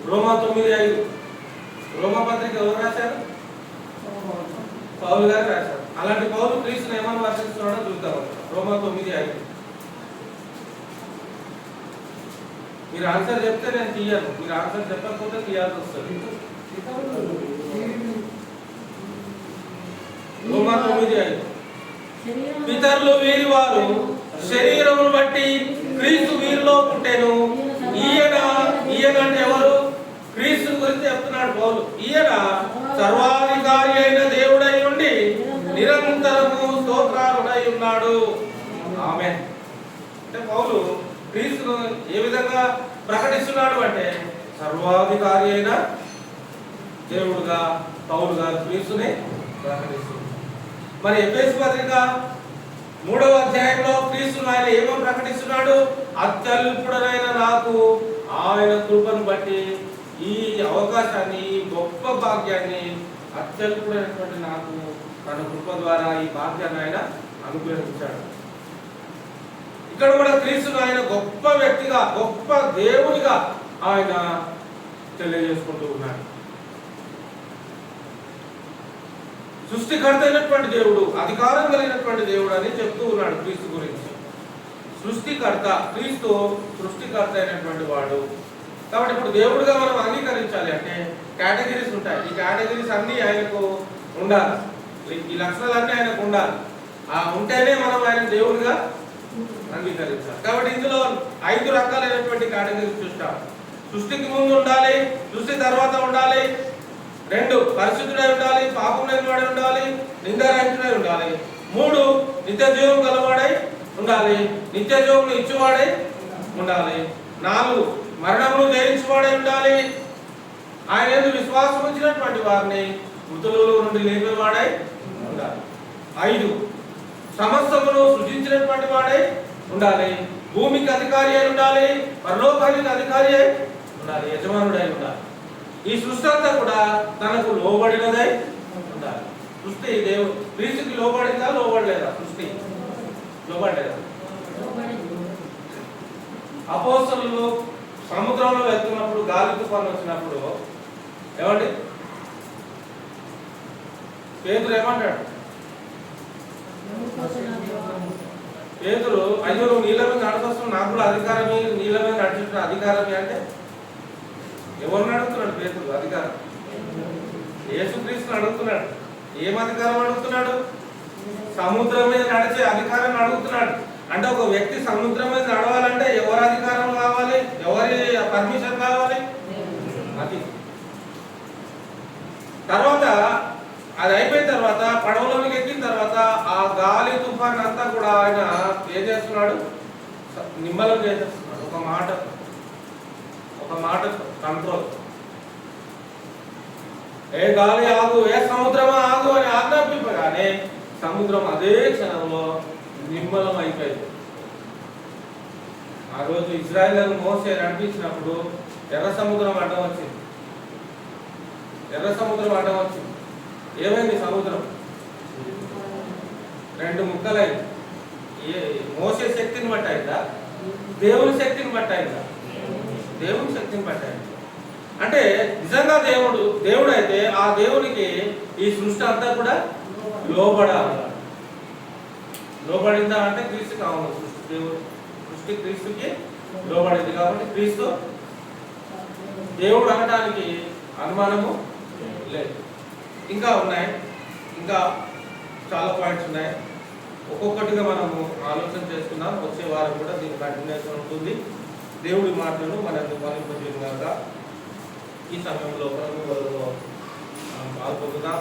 రోమా 9:5. రోమా పత్రిక ఎవరు రాశారు? పౌలు గారు రాశారు. అలాంటి పౌలు క్రీస్తును ఏమని వర్తిస్తున్నాడో చూద్దాం. రోమా 9:5. మీరు ఆన్సర్ చెప్తే నేను తీయను, మీరు ఆన్సర్ చెప్పకపోతే తీయాల్సి వస్తుంది. రోమా 9:5. పితరులు వీరి వారు శరీరమును బట్టి క్రీస్తు వీరిలో పుట్టెను. ఈయన అంటే ఎవరు? క్రీస్తు గురించి చెప్తున్నాడు పౌలు. ఈయన సర్వాధికారి అయిన దేవుడై ఉండి నిరంతరము స్తోత్రాలుడై ఉన్నాడు. ఆమేన్. అంటే పౌలు క్రీస్తును ఏ విధంగా ప్రకటిస్తున్నాడు అంటే సర్వాధికారి అయిన దేవుడుగా పౌలుగా క్రీస్తుని ప్రకటిస్తున్నాడు. మరి ఎఫెసీ పత్రిక 3వ అధ్యాయంలో క్రీస్తును ఆయన ఏమో ప్రకటిస్తున్నాడు? అత్యల్పుడనైన నాకు ఆయన కృపను బట్టి ఈ అవకాశాన్ని, ఈ గొప్ప భాగ్యాన్ని అత్యల్పుడైనటువంటి నాకు తన కృప ద్వారా ఈ భాగ్యాన్ని ఆయన అనుగ్రహించాడు. ఇక్కడ కూడా క్రీస్తును ఆయన గొప్ప వ్యక్తిగా, గొప్ప దేవునిగా ఆయన తెలియజేసుకుంటూ ఉన్నాడు. సృష్టికర్త అయినటువంటి దేవుడు, అధికారం కలిగినటువంటి దేవుడు అని చెప్తూ ఉన్నాడు క్రీస్తు గురించి. సృష్టికర్త, క్రీస్తు సృష్టికర్త అయినటువంటి వాడు. కాబట్టి ఇప్పుడు దేవుడిగా మనం అంగీకరించాలి అంటే కేటగిరీస్ ఉంటాయి. ఈ కేటగిరీస్ అన్నీ ఆయనకు ఉండాలి, ఈ లక్షణాలన్నీ ఆయనకు ఉండాలి. ఉంటేనే మనం ఆయన దేవుడిగా అంగీకరించాలి. కాబట్టి ఇందులో 5 రకాలైనటువంటి కేటగిరీస్ చూస్తాం. సృష్టికి ముందు ఉండాలి, సృష్టి తర్వాత ఉండాలి, 2 పరిశుద్ధుడై ఉండాలి, పాపం లేనివాడై ఉండాలి, నిందారహితుడై ఉండాలి, 3 నిత్య జీవం గలవాడై ఉండాలి, నిత్య జీవం ఇచ్చేవాడై ఉండాలి, 4 మరణమును జయించేవాడై ఉండాలి, ఆయన యందు విశ్వాసం ఉంచినటువంటి వారిని మృతుల నుండి లేపేవాడై ఉండాలి, 5 సమస్తమును సృజించినటువంటి వాడై ఉండాలి, భూమికి అధికారి అయి ఉండాలి, పరలోకానికి అధికారి అయి ఉండాలి, యజమానుడై ఉండాలి. ఈ సృష్టి అంతా కూడా తనకు లోబడినదై ఉండాలి. సృష్టి దేవుడు క్రీస్తుకి లోబడిందా, లోబడలేదా? సృష్టి లోబడలేదా? అపోస్తలులు సముద్రంలో వెళ్తున్నప్పుడు గాలి తుఫాను వచ్చినప్పుడు ఏమండి పేతురు ఏమంటాడు? పేతురు, అయ్యో నువ్వు నీళ్ళ మీద నడకొస్తున్నావు, నాకు కూడా అధికారమే, నీళ్ళ మీద నడిచిన అధికారమే అంటే ఎవరిని అడుగుతున్నాడు పేతురు? అధికారం యేసుక్రీస్తుని అడుగుతున్నాడు. ఏం అధికారం అడుగుతున్నాడు? సముద్రం మీద నడిచే అధికారం అడుగుతున్నాడు. అంటే ఒక వ్యక్తి సముద్రం మీద నడవాలంటే ఎవరి అధికారం కావాలి, ఎవరి పర్మిషన్ కావాలి? అది తర్వాత అది అయిపోయిన తర్వాత పడవలోకి ఎక్కిన తర్వాత ఆ గాలి తుఫాన్ అంతా కూడా ఆయన ఏం చేస్తున్నాడు? నిమ్మలం చేసేస్తున్నాడు. ఒక మాట కంట్రోల్. ఏ గాలి ఆగు, ఏ సముద్రమా ఆగు అని ఆజ్ఞాపింపగానే సముద్రం అదే క్షణంలో నిమ్మలం అయిపోయింది. ఆ రోజు ఇజ్రాయేల్ మోసే నడిపించినప్పుడు ఎర్ర సముద్రం అడ్డం వచ్చింది. ఏమైంది? సముద్రం 2 ముక్కలైంది. మోసే శక్తిని బట్టి అయిందా? దేవుని శక్తిని బట్టి అయిందా? దేవుని శక్తిని బట్టి అయింది. అంటే నిజంగా దేవుడు అయితే ఆ దేవునికి ఈ సృష్టి అంతా కూడా లోబడిందా అంటే క్రీస్తు కావాలి. సృష్టి క్రీస్తుకి లోబడింది కాబట్టి క్రీస్తు దేవుడు అనడానికి అనుమానము లేదు. ఇంకా ఉన్నాయి, ఇంకా చాలా పాయింట్స్ ఉన్నాయి. ఒక్కొక్కటిగా మనము ఆలోచన చేసుకుందాం. వచ్చే వారం కూడా దీని కంటిన్యూషన్ ఉంటుంది. దేవుడి మాటలను మనకు ఫలింపజేయగా ఈ సమయంలో పాల్పొందుదాం.